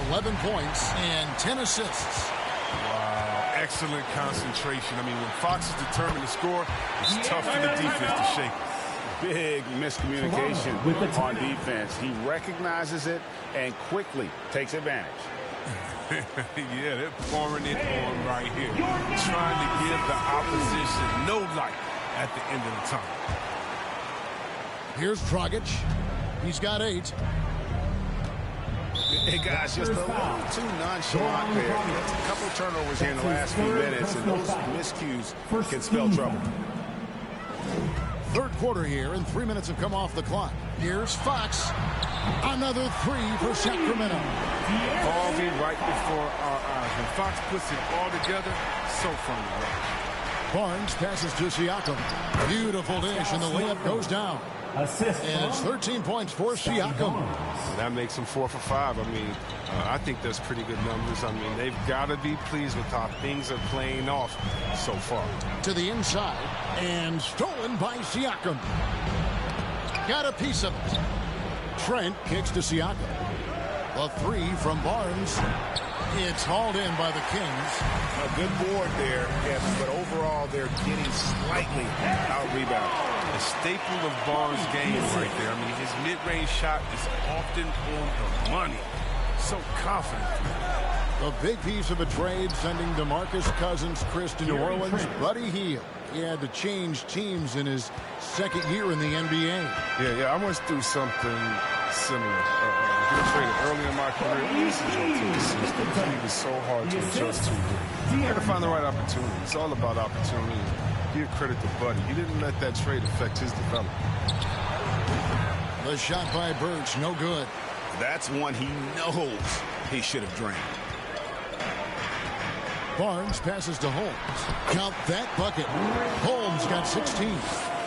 11 points and 10 assists. Excellent concentration. I mean, when Fox is determined to score, it's tough for the defense to shake it. Big miscommunication on defense. He recognizes it and quickly takes advantage. Yeah, they're pouring it on right here. Trying to give the opposition no light at the end of the tunnel. Here's Dragic. He's got 8. Hey, guys, just a little too nonchalant there. A couple turnovers here in the last few minutes, and those miscues can spell trouble. Third quarter here, and 3 minutes have come off the clock. Here's Fox. Another 3 for Sacramento. All be right before our eyes. When Fox puts it all together, so fun to watch. Barnes passes to Siakam. Beautiful dish, and the layup goes down. Assist. And it's 13 points for Siakam. That makes him 4 for 5. I mean, I think that's pretty good numbers. I mean, they've got to be pleased with how things are playing off so far. To the inside, and stolen by Siakam. Got a piece of it. Trent kicks to Siakam. A 3 from Barnes. It's hauled in by the Kings. A good board there, Kevin, but overall they're getting slightly out-rebounded. A staple of Barnes' game right there. I mean, his mid-range shot is often on the money. so confident. A big piece of a trade sending DeMarcus Cousins, Chris to New Orleans. Buddy Hield. He had to change teams in his second year in the NBA. Yeah, I went through something similar. He was traded early in my career. This is your system. It was so hard to adjust to. You got to find the right opportunity. It's all about opportunity. Give credit to Buddy. He didn't let that trade affect his development. The shot by Birch, no good. That's one he knows he should have drained. Barnes passes to Holmes. Count that bucket. Holmes got 16.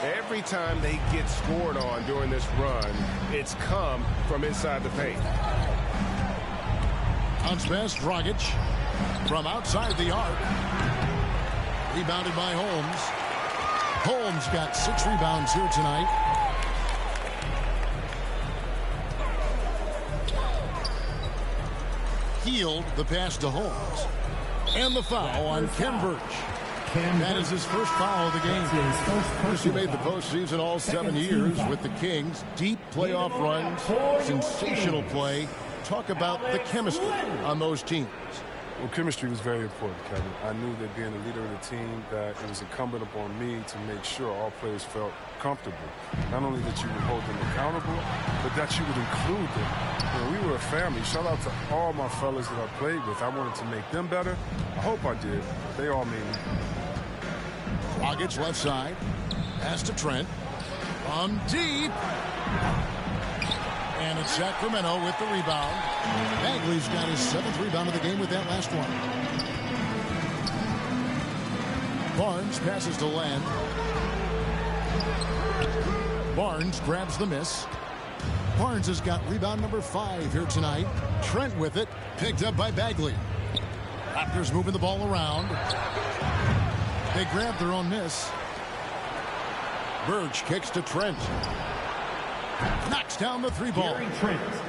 Every time they get scored on during this run, it's come from inside the paint. Bounce pass, Dragic. From outside the arc. Rebounded by Holmes. Holmes got 6 rebounds here tonight. Hield the pass to Holmes. And the foul on Kem Birch. That is his first foul of the game. First, he made the postseason all 7 years with the Kings. Deep playoff runs, sensational play. Talk about the chemistry on those teams. Well, chemistry was very important, Kevin. I knew that being the leader of the team, that it was incumbent upon me to make sure all players felt comfortable. Not only that you would hold them accountable, but that you would include them. You know, we were a family. Shout out to all my fellas that I played with. I wanted to make them better. I hope I did. They all made me. Dragic left side. Pass to Trent. From deep. And it's Sacramento with the rebound. Bagley's got his 7th rebound of the game with that last one. Barnes passes to Len. Barnes grabs the miss. Barnes has got rebound number 5 here tonight. Trent with it. Picked up by Bagley. Raptors moving the ball around. They grab their own miss. Birch kicks to Trent. Knocks down the 3 ball.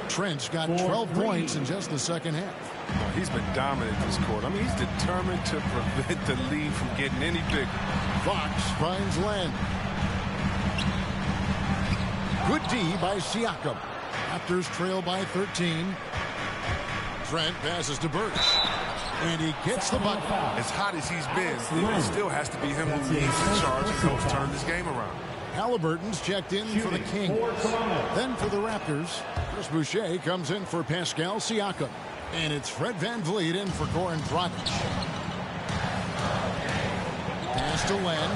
Trent's got 12 points in just the second half. He's been dominant this quarter. I mean, he's determined to prevent the lead from getting any bigger. Fox finds Len. Good D by Siakam. Raptors trail by 13. Trent passes to Birch. And he gets the bucket. As hot as he's been, it still has to be him who leads the charge and helps turn this game around. Halliburton's checked in for the Kings. Then for the Raptors, Chris Boucher comes in for Pascal Siakam. And it's Fred VanVleet in for Goran Dragic. Pass to Len.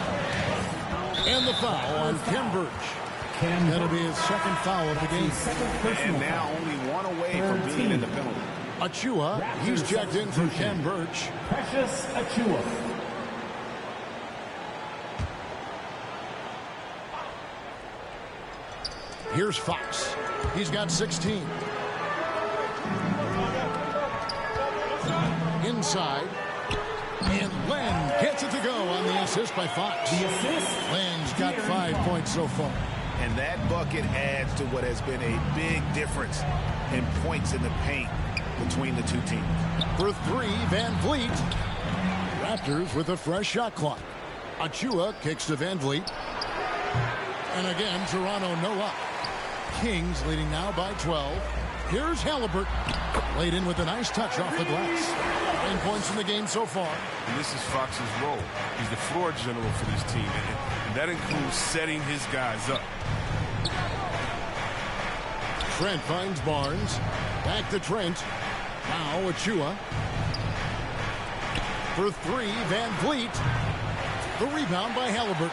And the foul on Kem Birch. That'll be his 2nd foul of the game. And now only 1 away from being in the penalty. Achua, he's checked in for Kem Birch. Precious Achua. Here's Fox. He's got 16. Inside. And Len gets it to go on the assist by Fox. Len's got 5 points so far. And that bucket adds to what has been a big difference in points in the paint between the two teams. For 3, VanVleet. Raptors with a fresh shot clock. Achua kicks to VanVleet. And again, Toronto no up. Kings leading now by 12. Here's Halliburton. Laid in with a nice touch off the glass. 9 points in the game so far. And this is Fox's role. He's the floor general for this team. And that includes setting his guys up. Trent finds Barnes. Back to Trent. Now Achua. For 3, VanVleet. The rebound by Halliburton.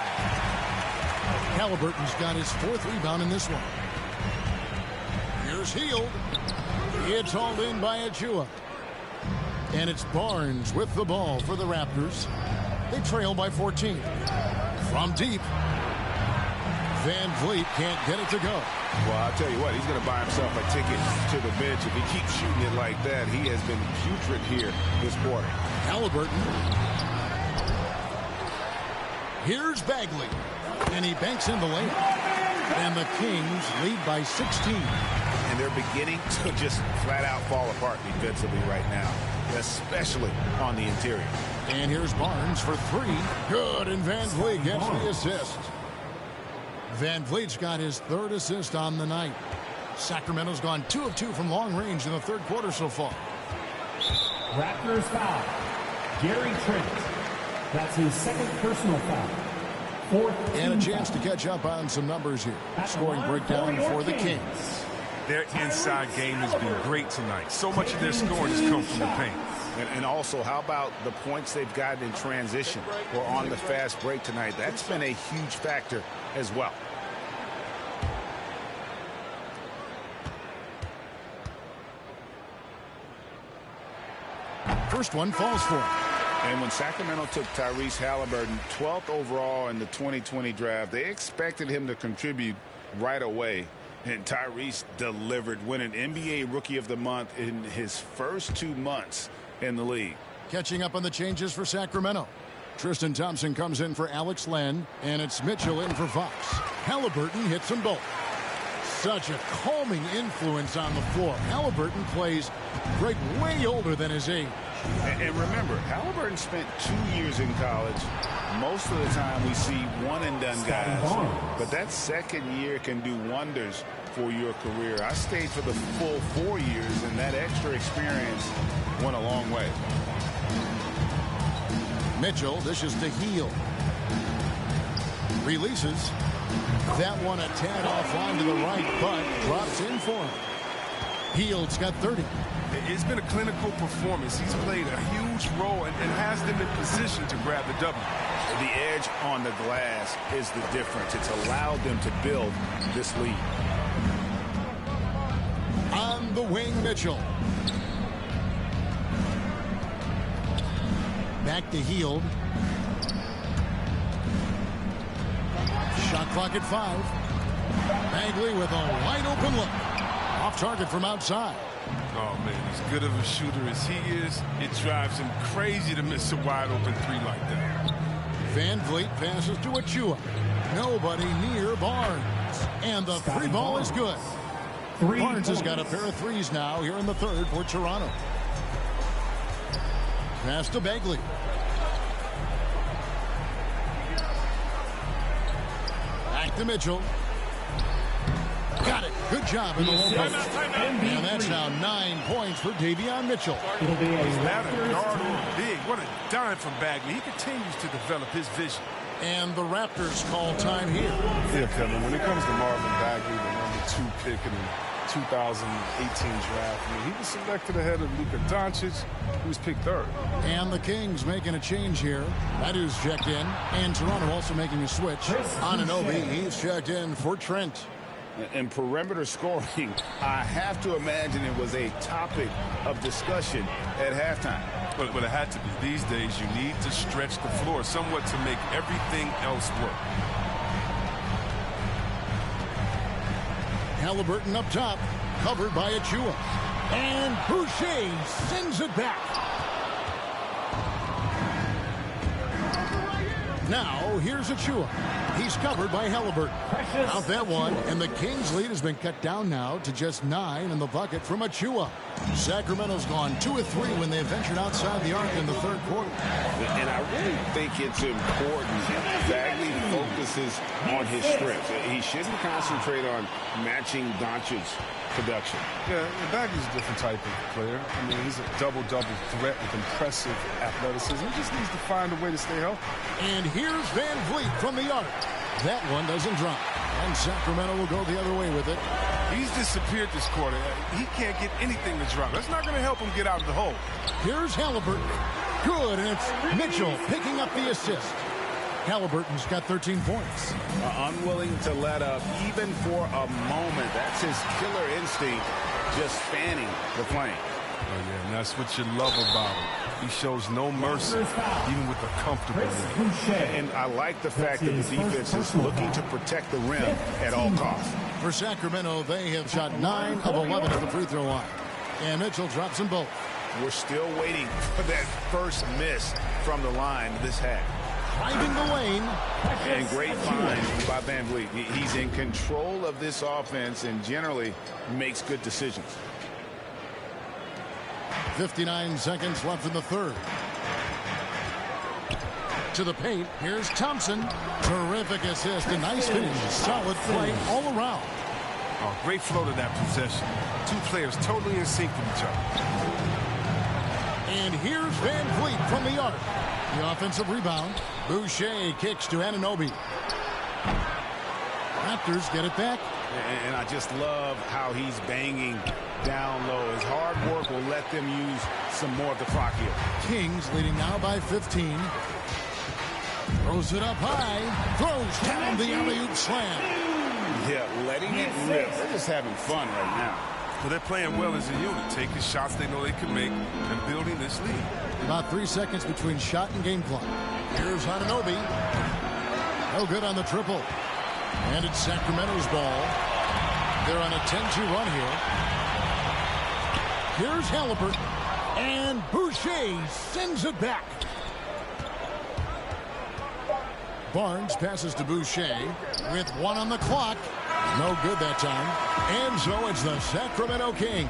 Halliburton's got his 4th rebound in this one. Here's Hield. It's hauled in by Achua. And it's Barnes with the ball for the Raptors. They trail by 14. From deep. VanVleet can't get it to go. Well, I'll tell you what, he's going to buy himself a ticket to the bench. If he keeps shooting it like that, he has been putrid here this quarter. Halliburton. Here's Bagley. And he banks in the layup. And the Kings lead by 16. And they're beginning to just flat out fall apart defensively right now, especially on the interior. And here's Barnes for 3. Good, and VanVleet gets the assist. VanVleet's got his 3rd assist on the night. Sacramento's gone 2 of 2 from long range in the third quarter so far. Raptors foul. Gary Trent. That's his second personal foul. Fourth and a chance to catch up on some numbers here. Scoring breakdown for the Kings. Their inside game has been great tonight. So much of their scoring has come from the paint. And also, how about the points they've gotten in transition or on the fast break tonight? That's been a huge factor as well. First one falls for him. And when Sacramento took Tyrese Halliburton 12th overall in the 2020 draft, they expected him to contribute right away. And Tyrese delivered, winning NBA Rookie of the Month in his first 2 months in the league. Catching up on the changes for Sacramento. Tristan Thompson comes in for Alex Len, and it's Mitchell in for Fox. Halliburton hits them both. Such a calming influence on the floor. Halliburton plays great, way older than his age. And remember, Halliburton spent 2 years in college. Most of the time we see one-and-done guys. But that second year can do wonders for your career. I stayed for the full 4 years, and that extra experience went a long way. Mitchell dishes to Heel. Releases. That one a tad offline to the right, but drops in for him. Heald's got 30. It's been a clinical performance. He's played a huge role and has them in position to grab the W. The edge on the glass is the difference. It's allowed them to build this lead. On the wing, Mitchell. Back to Hield. Shot clock at 5. Bagley with a wide open look. Off target from outside. Oh, man, as good of a shooter as he is, it drives him crazy to miss a wide open 3 like that. Van Vliet passes to Achua. Nobody near Barnes. And the free ball is good. Barnes has got a pair of threes now here in the third for Toronto. Pass to Bagley. Back to Mitchell. Got it. Good job in the low post. And that's now 9 points for Davion Mitchell. He's not a guard or big. What a dime from Bagley. He continues to develop his vision. And the Raptors call time here. Yeah, Kevin, when it comes to Marvin Bagley, the number 2 pick in the 2018 draft, I mean, he was selected ahead of Luka Doncic, who was picked 3rd. And the Kings making a change here. Badu's checked in. And Toronto also making a switch. Anunoby, he's checked in for Trent. And perimeter scoring, I have to imagine it was a topic of discussion at halftime. But it had to be. These days, you need to stretch the floor somewhat to make everything else work. Halliburton up top, covered by Achua. And Boucher sends it back. Now, here's Achua. He's covered by Halliburton. Out that one, and the Kings' lead has been cut down now to just 9 in the bucket from Achua. Sacramento's gone 2 of 3 when they ventured outside the arc in the third quarter. And I really think it's important Bagley focuses on his strengths. He shouldn't concentrate on matching Doncic's production. Yeah, Bagley's a different type of player. I mean, he's a double-double threat with impressive athleticism. He just needs to find a way to stay healthy. And here's Van Vliet from the arc. That one doesn't drop. And Sacramento will go the other way with it. He's disappeared this quarter. He can't get anything to drop. That's not going to help him get out of the hole. Here's Halliburton. Good, and it's Mitchell picking up the assist. Halliburton's got 13 points. Unwilling to let up even for a moment. That's his killer instinct, just fanning the flame. Oh, yeah, and that's what you love about him. He shows no mercy, even with a comfortable lead. And I like the fact that the defense is looking to protect the rim at all costs. For Sacramento, they have shot 9 of 11 at the free throw line. And Mitchell drops them both. We're still waiting for that first miss from the line this half. Driving the lane. And great find by Van Vliet. He's in control of this offense and generally makes good decisions. 59 seconds left in the third. To the paint. Here's Thompson. Terrific assist. A nice finish. Solid play all around. Oh, great flow to that possession. Two players totally in sync with each other. And here's Van Vliet from the arc. The offensive rebound. Boucher kicks to Anunoby. Raptors get it back. And I just love how he's banging down low. His hard work will let them use some more of the clock here. Kings leading now by 15. Throws it up high. Throws down the alley-oop slam. Yeah, letting it rip. They're just having fun right now. Well, they're playing well as a unit, taking shots they know they can make and building this lead. About 3 seconds between shot and game clock. Here's Anunoby. No good on the triple. And it's Sacramento's ball. They're on a 10-2 run here. Here's Halliburton. And Boucher sends it back. Barnes passes to Boucher with 1 on the clock. No good that time. And so it's the Sacramento Kings.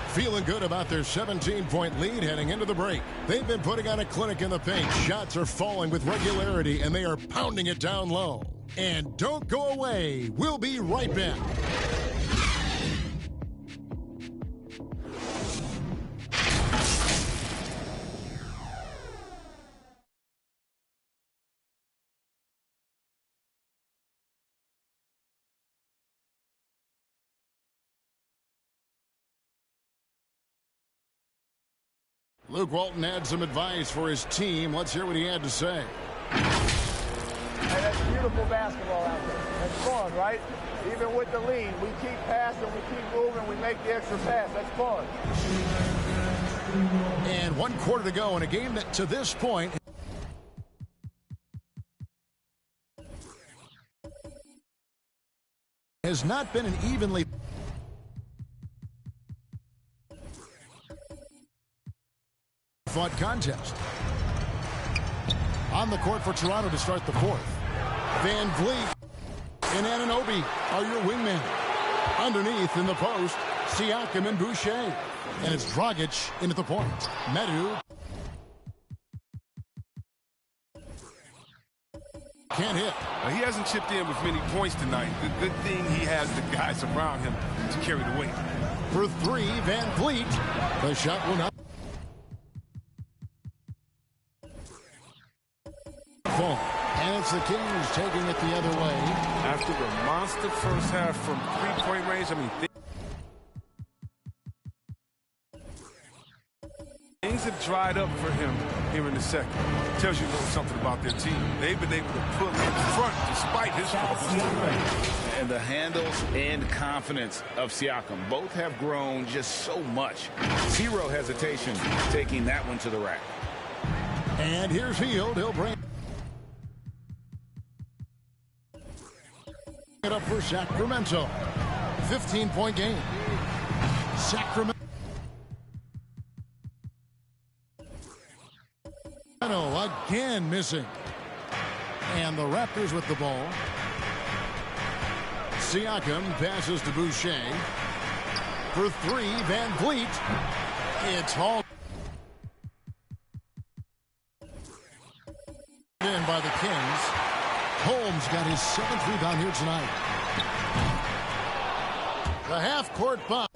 Feeling good about their 17-point lead heading into the break. They've been putting on a clinic in the paint. Shots are falling with regularity, and they are pounding it down low. And don't go away. We'll be right back. Luke Walton had some advice for his team. Let's hear what he had to say. Hey, that's beautiful basketball out there. That's fun, right? Even with the lead, we keep passing, we keep moving, we make the extra pass. That's fun. And 1 quarter to go in a game that to this point has not been an evenly fought contest. On the court for Toronto to start the fourth. Van Vliet and Anunoby are your wingmen. Underneath in the post, Siakam and Boucher. And it's Dragic into the point. Medu can't hit. He hasn't chipped in with many points tonight. The good thing he has the guys around him to carry the weight. For 3, Van Vliet. The shot will not fall. And it's the Kings taking it the other way. After the monster first half from 3-point range, I mean, things have dried up for him here in the second. Tells you a little something about their team. They've been able to put in front despite his troubles tonight. And the handles and confidence of Siakam both have grown just so much. Zero hesitation taking that one to the rack. And here's Hield. He'll bring it up for Sacramento. 15-point game. Sacramento again missing. And the Raptors with the ball. Siakam passes to Boucher. For 3, Van Vliet. It's all in by the Kings. Holmes got his 7th rebound here tonight. The half-court bomb.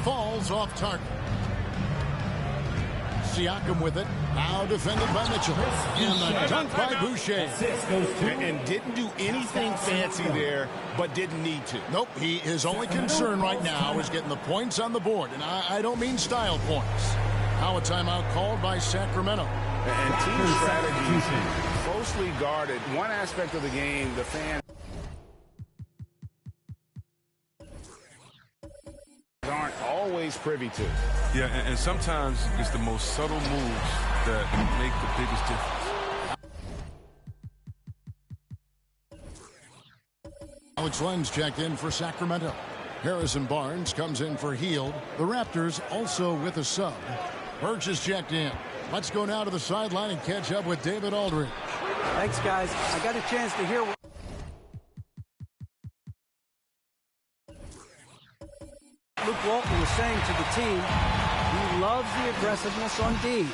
Falls off target. Siakam with it. Now defended by Mitchell. And the dunk by Boucher. And didn't do anything fancy there, but didn't need to. Nope. His only concern right now is getting the points on the board. And I don't mean style points. Now a timeout called by Sacramento. And team strategy closely guarded. One aspect of the game, the fans aren't always privy to. Yeah, and sometimes it's the most subtle moves that make the biggest difference. Alex Lenz checked in for Sacramento. Harrison Barnes comes in for Hield. The Raptors also with a sub. Birch is checked in. Let's go now to the sideline and catch up with David Aldridge. Thanks, guys. I got a chance to hear what Luke Walton was saying to the team. He loves the aggressiveness on D.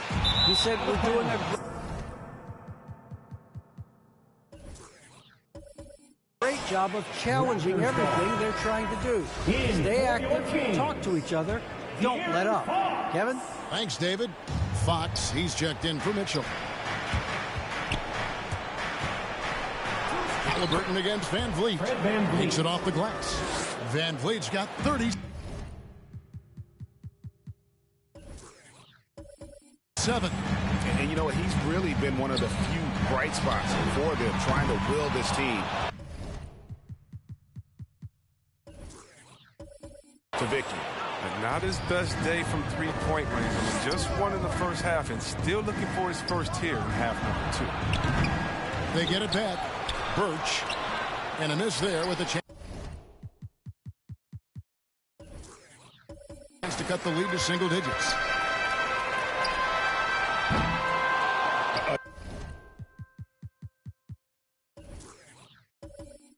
He said we're doing a job of challenging everything they're trying to do. Stay active, talk to each other, don't let up. Kevin? Thanks, David. Fox, he's checked in for Mitchell. Halliburton against Van Vliet. Takes it off the glass. Van Vliet's got 30. 7. And you know what? He's really been one of the few bright spots for them, trying to will this team. To Vicky. Not his best day from three-point range. I mean, just won in the first half and still looking for his first here in half number 2. They get it back. Birch. And a miss there with a chance to cut the lead to single digits.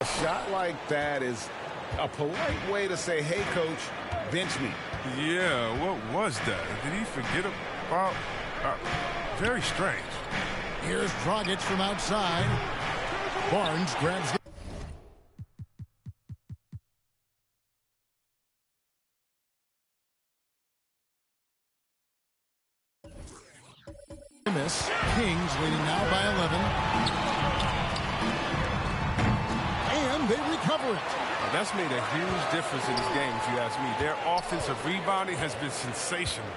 A shot like that is a polite way to say, hey, coach, bench me. Yeah, what was that? Did he forget about? Very strange. Here's Dragic from outside. Barnes grabs the miss. Kings leading now by 11. And they recover it. That's made a huge difference in this game, if you ask me. Their offensive rebounding has been sensational.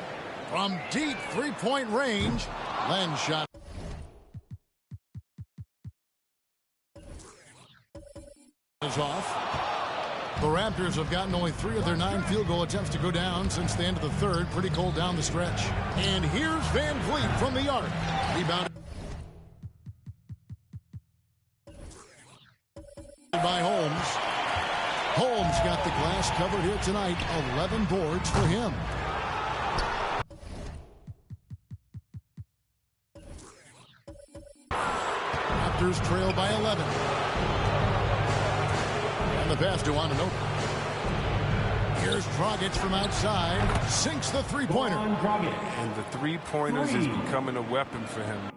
From deep three-point range, Len shot. Is off. The Raptors have gotten only 3 of their 9 field goal attempts to go down since the end of the third. Pretty cold down the stretch. And here's Van Vliet from the arc. Rebounded by Holmes. Holmes got the glass covered here tonight. 11 boards for him. Raptors trail by 11. And the pass to Ananobi. Here's Dragic from outside. Sinks the three-pointer. And the three-pointers is becoming a weapon for him.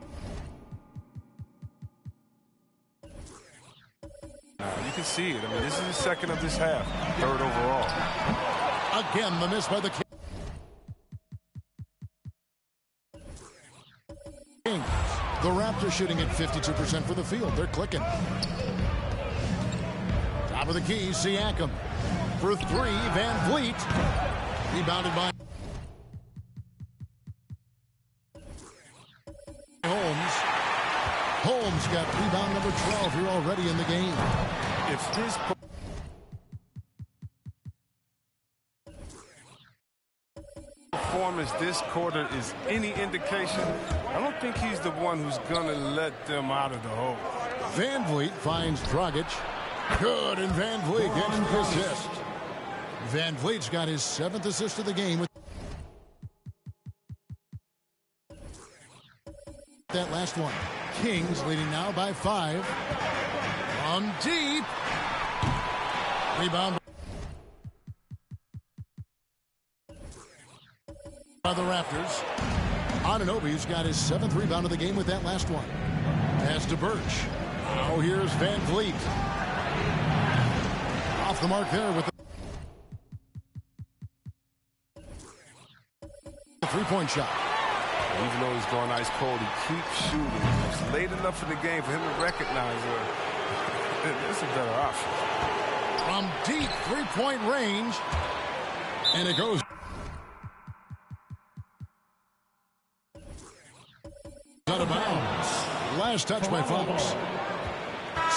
You can see it. I mean, this is the second of this half. Third overall. Again, the miss by the Kings. The Raptors shooting at 52% for the field. They're clicking. Top of the key, Siakam. For 3, Van Vliet. Rebounded by Holmes. Holmes got rebound number 12 here already in the game. If his performance this quarter is any indication, I don't think he's the one who's going to let them out of the hole. Van Vliet finds Dragic. Good, and Van Vliet gets the assist. Van Vliet's got his 7th assist of the game with that last one. Kings leading now by 5. From deep. Rebound by the Raptors. Anunoby's got his 7th rebound of the game with that last one. Pass to Birch. Now here's Van Vliet. Off the mark there with the three-point shot. Even though he's going ice cold, he keeps shooting. It's late enough in the game for him to recognize it's a better option. From deep three-point range. And it goes out of bounds. Last touch by Fox.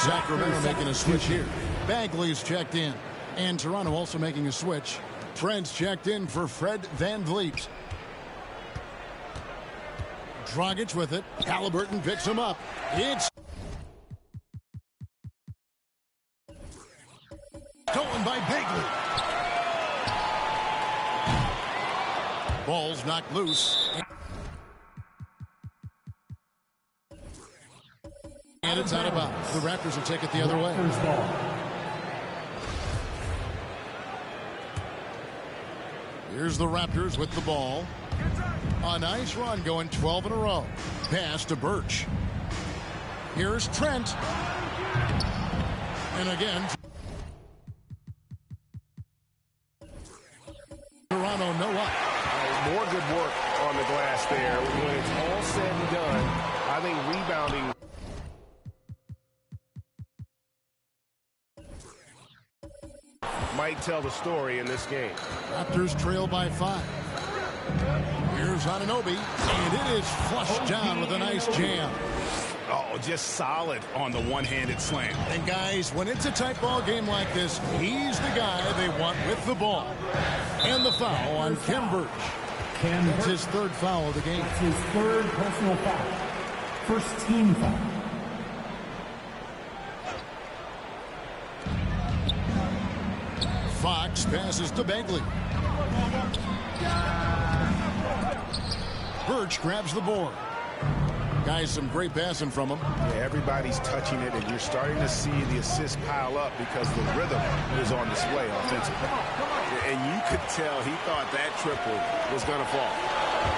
Sacramento making a switch here. Bagley's checked in. And Toronto also making a switch. Trent's checked in for Fred Van Vliet. Dragic with it. Halliburton picks him up. It's stolen by Bagley. Ball's knocked loose. And it's out of bounds. The Raptors will take it the other way. Here's the Raptors with the ball. A nice run going 12 in a row. Pass to Birch. Here's Trent. And again, Toronto no up. More good work on the glass there. When it's all said and done, I think rebounding might tell the story in this game. Raptors trail by 5. Here's Anunoby, and it is flushed down with a nice jam. Oh, just solid on the one-handed slam. And guys, when it's a tight ball game like this, he's the guy they want with the ball. And the foul on Khem Birch. That's his third foul of the game. That's his third personal foul. First team foul. Fox passes to Bagley. Birch grabs the board. Guys, some great passing from him. Yeah, everybody's touching it, and you're starting to see the assists pile up because the rhythm is on display offensively. And you could tell he thought that triple was going to fall.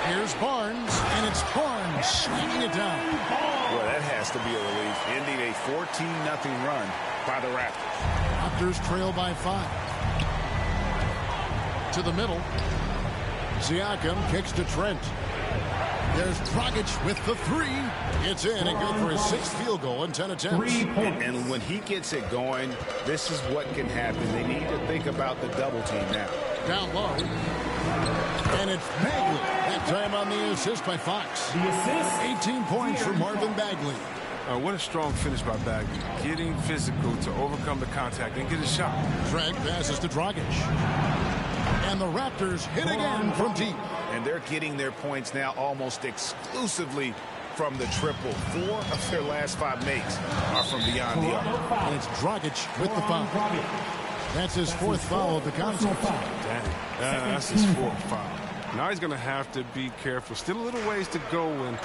Here's Barnes, and it's Barnes slamming it down. Well, that has to be a relief, ending a 14-0 run by the Raptors. Raptors trail by 5. To the middle. Siakam kicks to Trent. There's Dragic with the 3. It's in and good for his 6th field goal in 10 attempts. And when he gets it going, this is what can happen. They need to think about the double team now. Down low. And it's Bagley. That time on the assist by Fox. The assist. 18 points for Marvin Bagley. What a strong finish by Bagley. Getting physical to overcome the contact and get a shot. Trent passes to Dragic. And the Raptors hit again from deep. And they're getting their points now almost exclusively from the triple. 4 of their last 5 makes are from beyond the arc. And it's Dragic with the foul. That's his 4th foul of the contest. Dang, that's his 4th foul. Now he's going to have to be careful. Still a little ways to go and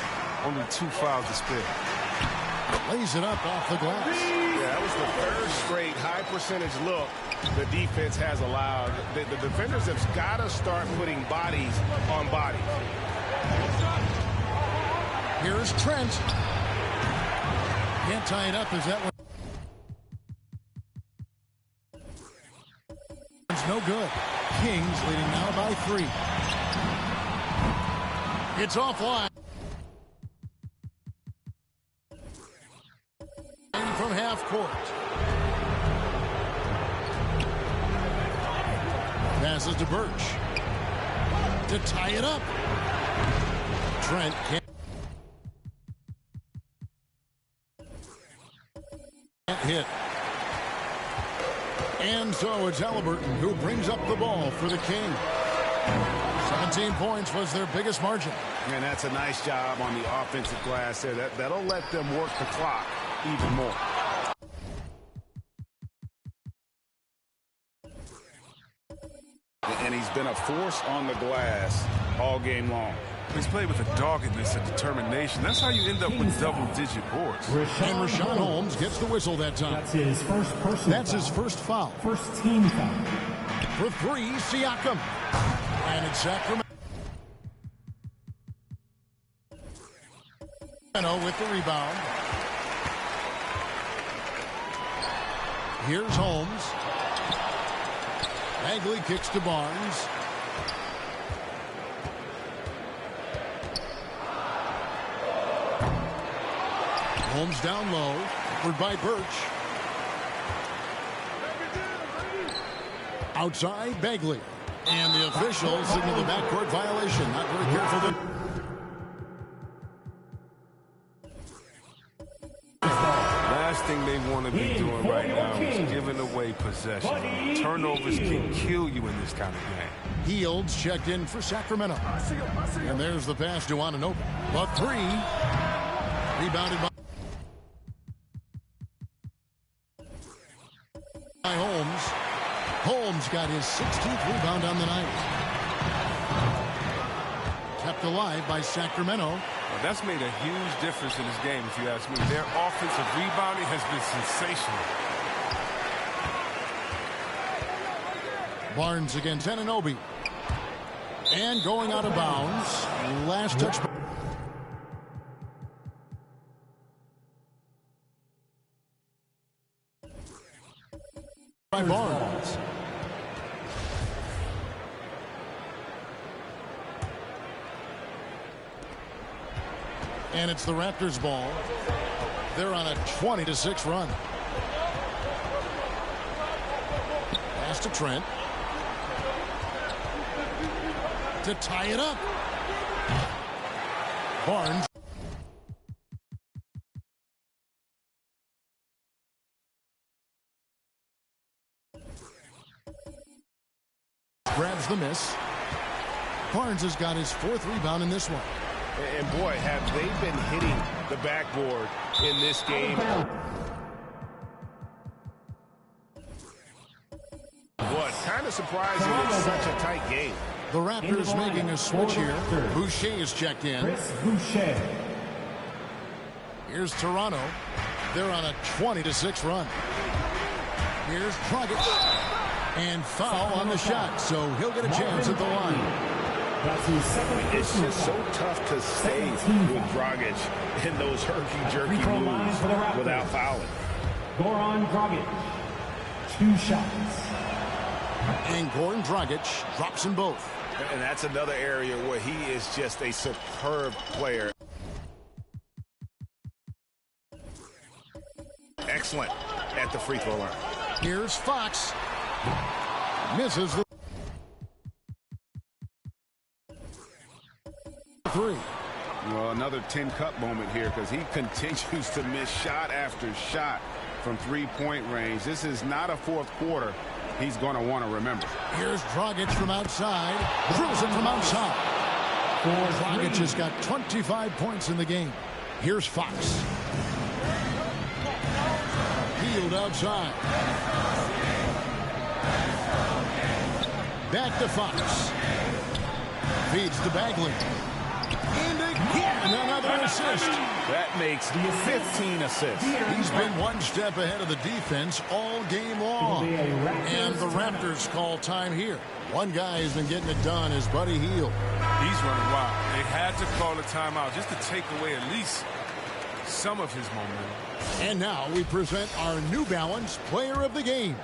only 2 fouls to spare. Lays it up off the glass. Yeah, that was the 3rd straight high percentage look the defense has allowed. The defenders have got to start putting bodies on bodies. Here's Trent. Can't tie it up. Is that one? It's no good. Kings leading now by 3. It's offline. From half court. Passes to Birch. To tie it up. Trent can't hit. And so it's Halliburton who brings up the ball for the King. 17 points was their biggest margin. And that's a nice job on the offensive glass there. That'll let them work the clock even more. And he's been a force on the glass all game long. He's played with a doggedness and determination. That's how you end up with double-digit boards. And Rashawn Holmes gets the whistle that time. That's his first personal That's his first foul. First team foul. For 3, Siakam. And it's Sacramento with the rebound. Here's Holmes. Bagley kicks to Barnes. Holmes down low. Covered by Birch. Outside, Bagley. And the official signaled the backcourt violation. Not very careful to... Last thing they want to be doing right now is giving away possession. Turnovers can kill you in this kind of game. Fields checked in for Sacramento. And there's the pass to Anunoby. The 3. Rebounded by Holmes. Holmes got his 16th rebound on the night. Kept alive by Sacramento. Well, that's made a huge difference in this game, if you ask me. Their offensive rebounding has been sensational. Barnes against Anunoby. And going out of bounds. Last touch. by Barnes. And it's the Raptors ball. They're on a 20-6 run. Pass to Trent. To tie it up. Barnes. Grabs the miss. Barnes has got his 4th rebound in this one. And boy, have they been hitting the backboard in this game. What? Kind of surprising it's such a tight game. The Raptors making a switch here. Boucher is checked in. Here's Toronto. They're on a 20-6 run. Here's Dragic. And foul on the shot, so he'll get a chance at the line. It's just so tough to stay with Dragic in those herky-jerky moves without fouling. Goran Dragic, 2 shots. And Goran Dragic drops them both. And that's another area where he is just a superb player. Excellent at the free throw line. Here's Fox. Misses the 3. Well, another tin cup moment here because he continues to miss shot after shot from three-point range. This is not a 4th quarter he's going to want to remember. Here's Dragic from outside. Drills it from outside. Dragic has got 25 points in the game. Here's Fox. Field outside. Back to Fox. Feeds to Bagley. And again, another assist. That makes 15 assists. He's been one step ahead of the defense all game long. And the Raptors call time here. One guy has been getting it done is Buddy Hield. He's running wild. They had to call a timeout just to take away at least some of his momentum. And now we present our New Balance player of the game,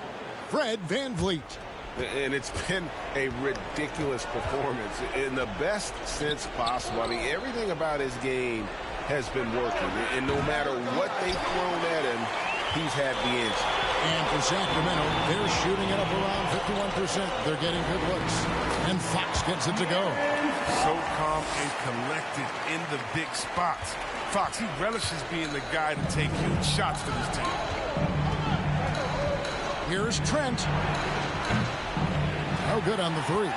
Fred VanVleet. And it's been a ridiculous performance in the best sense possible. I mean, everything about his game has been working. And no matter what they've thrown at him, he's had the answer. And for Sacramento, they're shooting it up around 51%. They're getting good looks. And Fox gets it to go. So calm and collected in the big spots. Fox, he relishes being the guy to take huge shots for this team. Here's Trent. No good on the 3.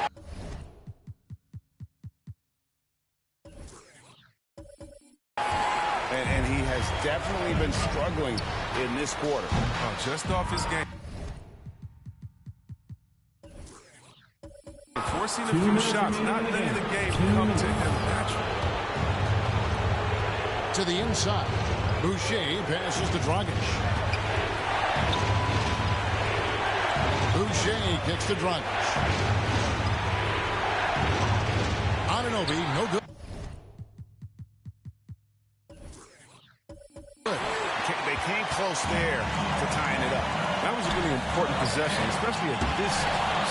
And he has definitely been struggling in this quarter. Oh, just off his game. Forcing a few shots, not letting the game come to him naturally. To the inside. Boucher passes to Dragic. Boucher kicks to Dragic. Anunoby, no good. They came close there to tying it up. That was a really important possession, especially at this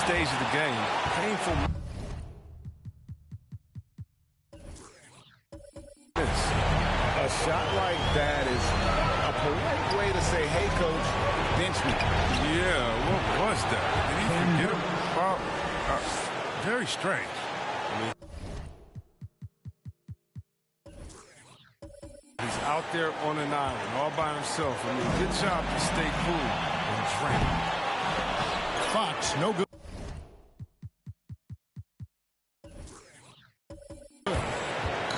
stage of the game. Painful. A shot like that is a polite way to say, hey, coach, bench me. Yeah, what was that? Did he forget about? Very strange. He's out there on an island all by himself. I mean, good job to stay cool and drink. Fox, no good.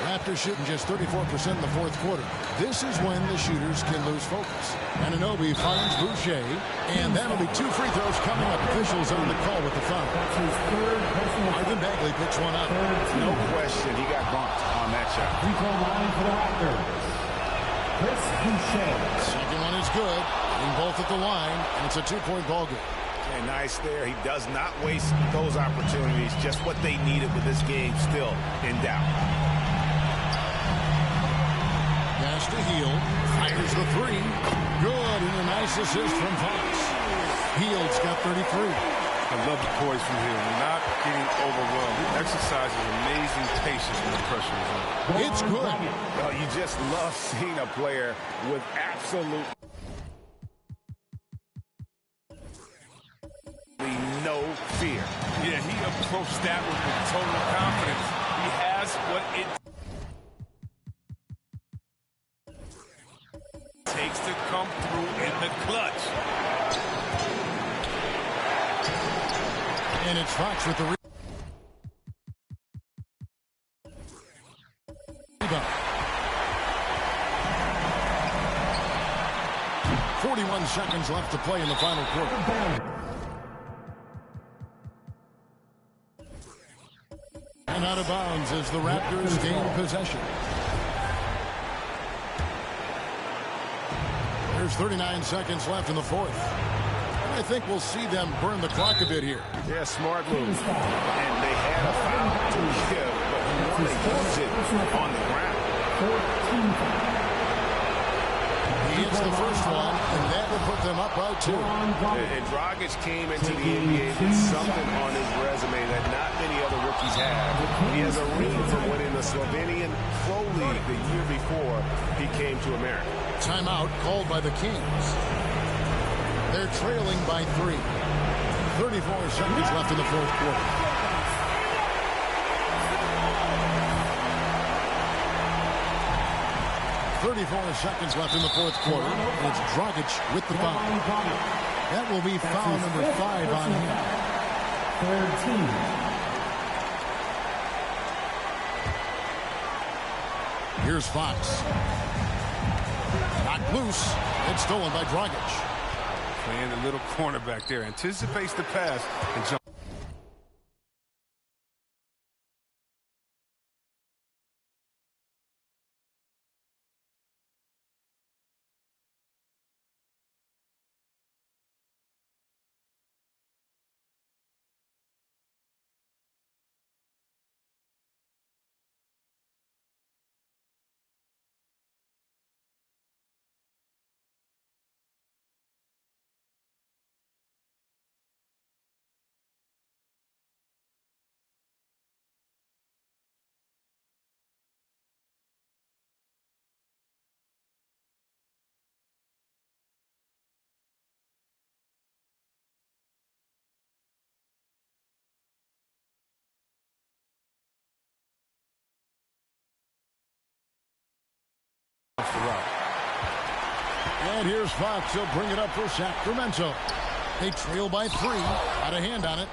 Raptors shooting just 34% in the 4th quarter. This is when the shooters can lose focus. Anunoby finds Boucher, and that'll be 2 free throws coming up. Officials on the call with the foul. Marvin Bagley picks one up. No question, he got bumped on that shot. Free throw line for the Raptors. Chris Boucher. Second one is good. Getting both at the line, and it's a 2-point ball game. Okay, nice there. He does not waste those opportunities. Just what they needed with this game still in doubt. Pass to Hield. Fires the 3. Good, and a nice assist from Fox. Hield's got 33. I love the poise from him. Not getting overwhelmed. He exercises amazing patience when the pressure is on. It's good. Oh, you just love seeing a player with absolute no fear. Yeah, he approached that with total confidence. He has what it takes to come through in the clutch. And it's Fox with the rebound. 41 seconds left to play in the final quarter. And out of bounds as the Raptors gain possession. There's 39 seconds left in the fourth. And I think we'll see them burn the clock a bit here. Yeah, smart move. And they had a foul to give, but you want to use it on the ground. He hits the first one, and that will put them up by 2. And Dragic came into the NBA with something on his resume that not many other rookies have. He has a ring from winning the Slovenian Pro League the year before he came to America. Timeout called by the Kings. They're trailing by 3. 34 seconds left in the fourth quarter. Seconds left in the fourth quarter. It's Dragic with the foul. That will be foul number 5 on him. Third team. Here's Fox. Knocked loose. It's stolen by Dragic. Playing a little cornerback there. Anticipates the pass and jumps. And here's Fox. He'll bring it up for Sacramento. They trail by 3. Got a hand on it.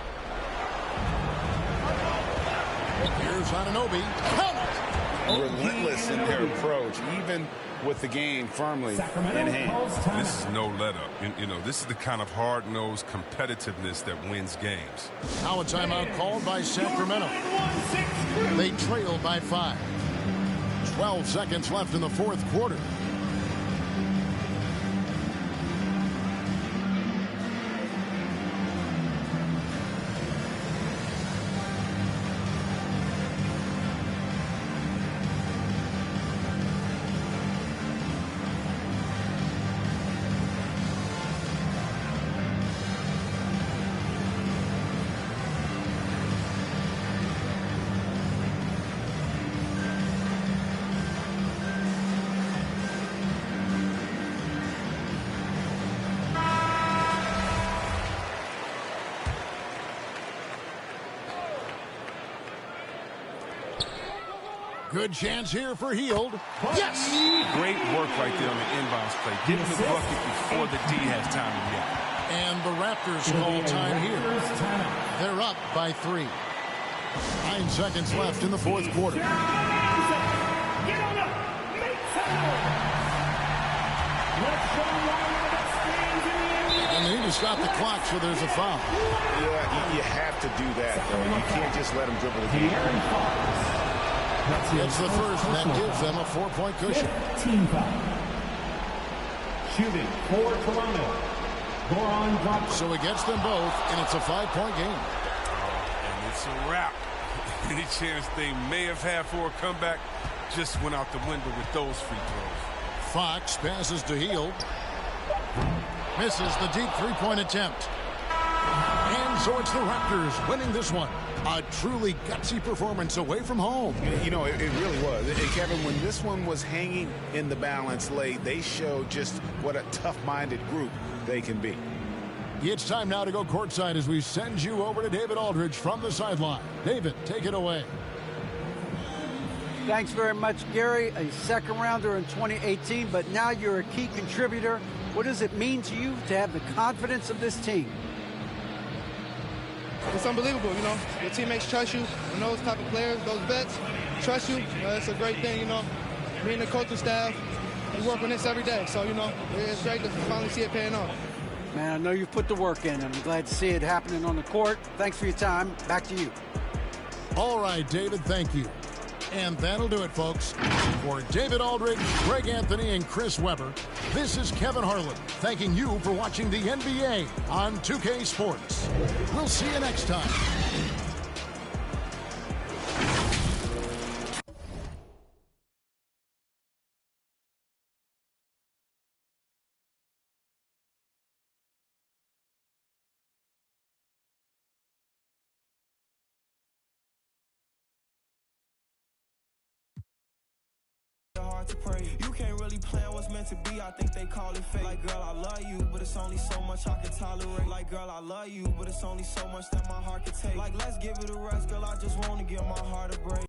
Here's Anunoby. Relentless in their approach, even with the game firmly in hand. This is no let-up. You know, this is the kind of hard-nosed competitiveness that wins games. Now a timeout called by Sacramento. They trail by 5. 12 seconds left in the fourth quarter. Good chance here for Hield. Yes! Great work right there on the inbounds play. Getting the bucket before the D has time to react. And the Raptors call time here. They're up by 3. 9 seconds left in the fourth quarter. And they need to stop the clock, so there's a foul. Yeah, you have to do that, though. You can't just let them dribble the game. It's the first, and that gives them a 4-point cushion. Team foul. Shooting for Toronto. So it gets them both, and it's a 5-point game. And it's a wrap. Any chance they may have had for a comeback just went out the window with those free throws. Fox passes to Hield. Misses the deep three-point attempt. And so it's the Raptors winning this one. A truly gutsy performance away from home. You know, it really was. And Kevin, when this one was hanging in the balance late, they showed just what a tough-minded group they can be. It's time now to go courtside as we send you over to David Aldridge from the sideline. David, take it away. Thanks very much, Gary. A second rounder in 2018, but now you're a key contributor. What does it mean to you to have the confidence of this team? It's unbelievable, you know. Your teammates trust you, and those type of players, those vets, trust you. It's a great thing, you know. Me and the coaching staff, we work on this every day. So, you know, it's great to finally see it paying off. Man, I know you've put the work in. I'm glad to see it happening on the court. Thanks for your time. Back to you. All right, David, thank you. And that'll do it, folks. For David Aldridge, Greg Anthony, and Chris Webber, this is Kevin Harlan thanking you for watching the NBA on 2K Sports. We'll see you next time. To pray. You can't really plan what's meant to be. I think they call it fate. Like, girl, I love you, but it's only so much I can tolerate. Like, girl, I love you, but it's only so much that my heart can take. Like, let's give it a rest, girl. I just want to give my heart a break.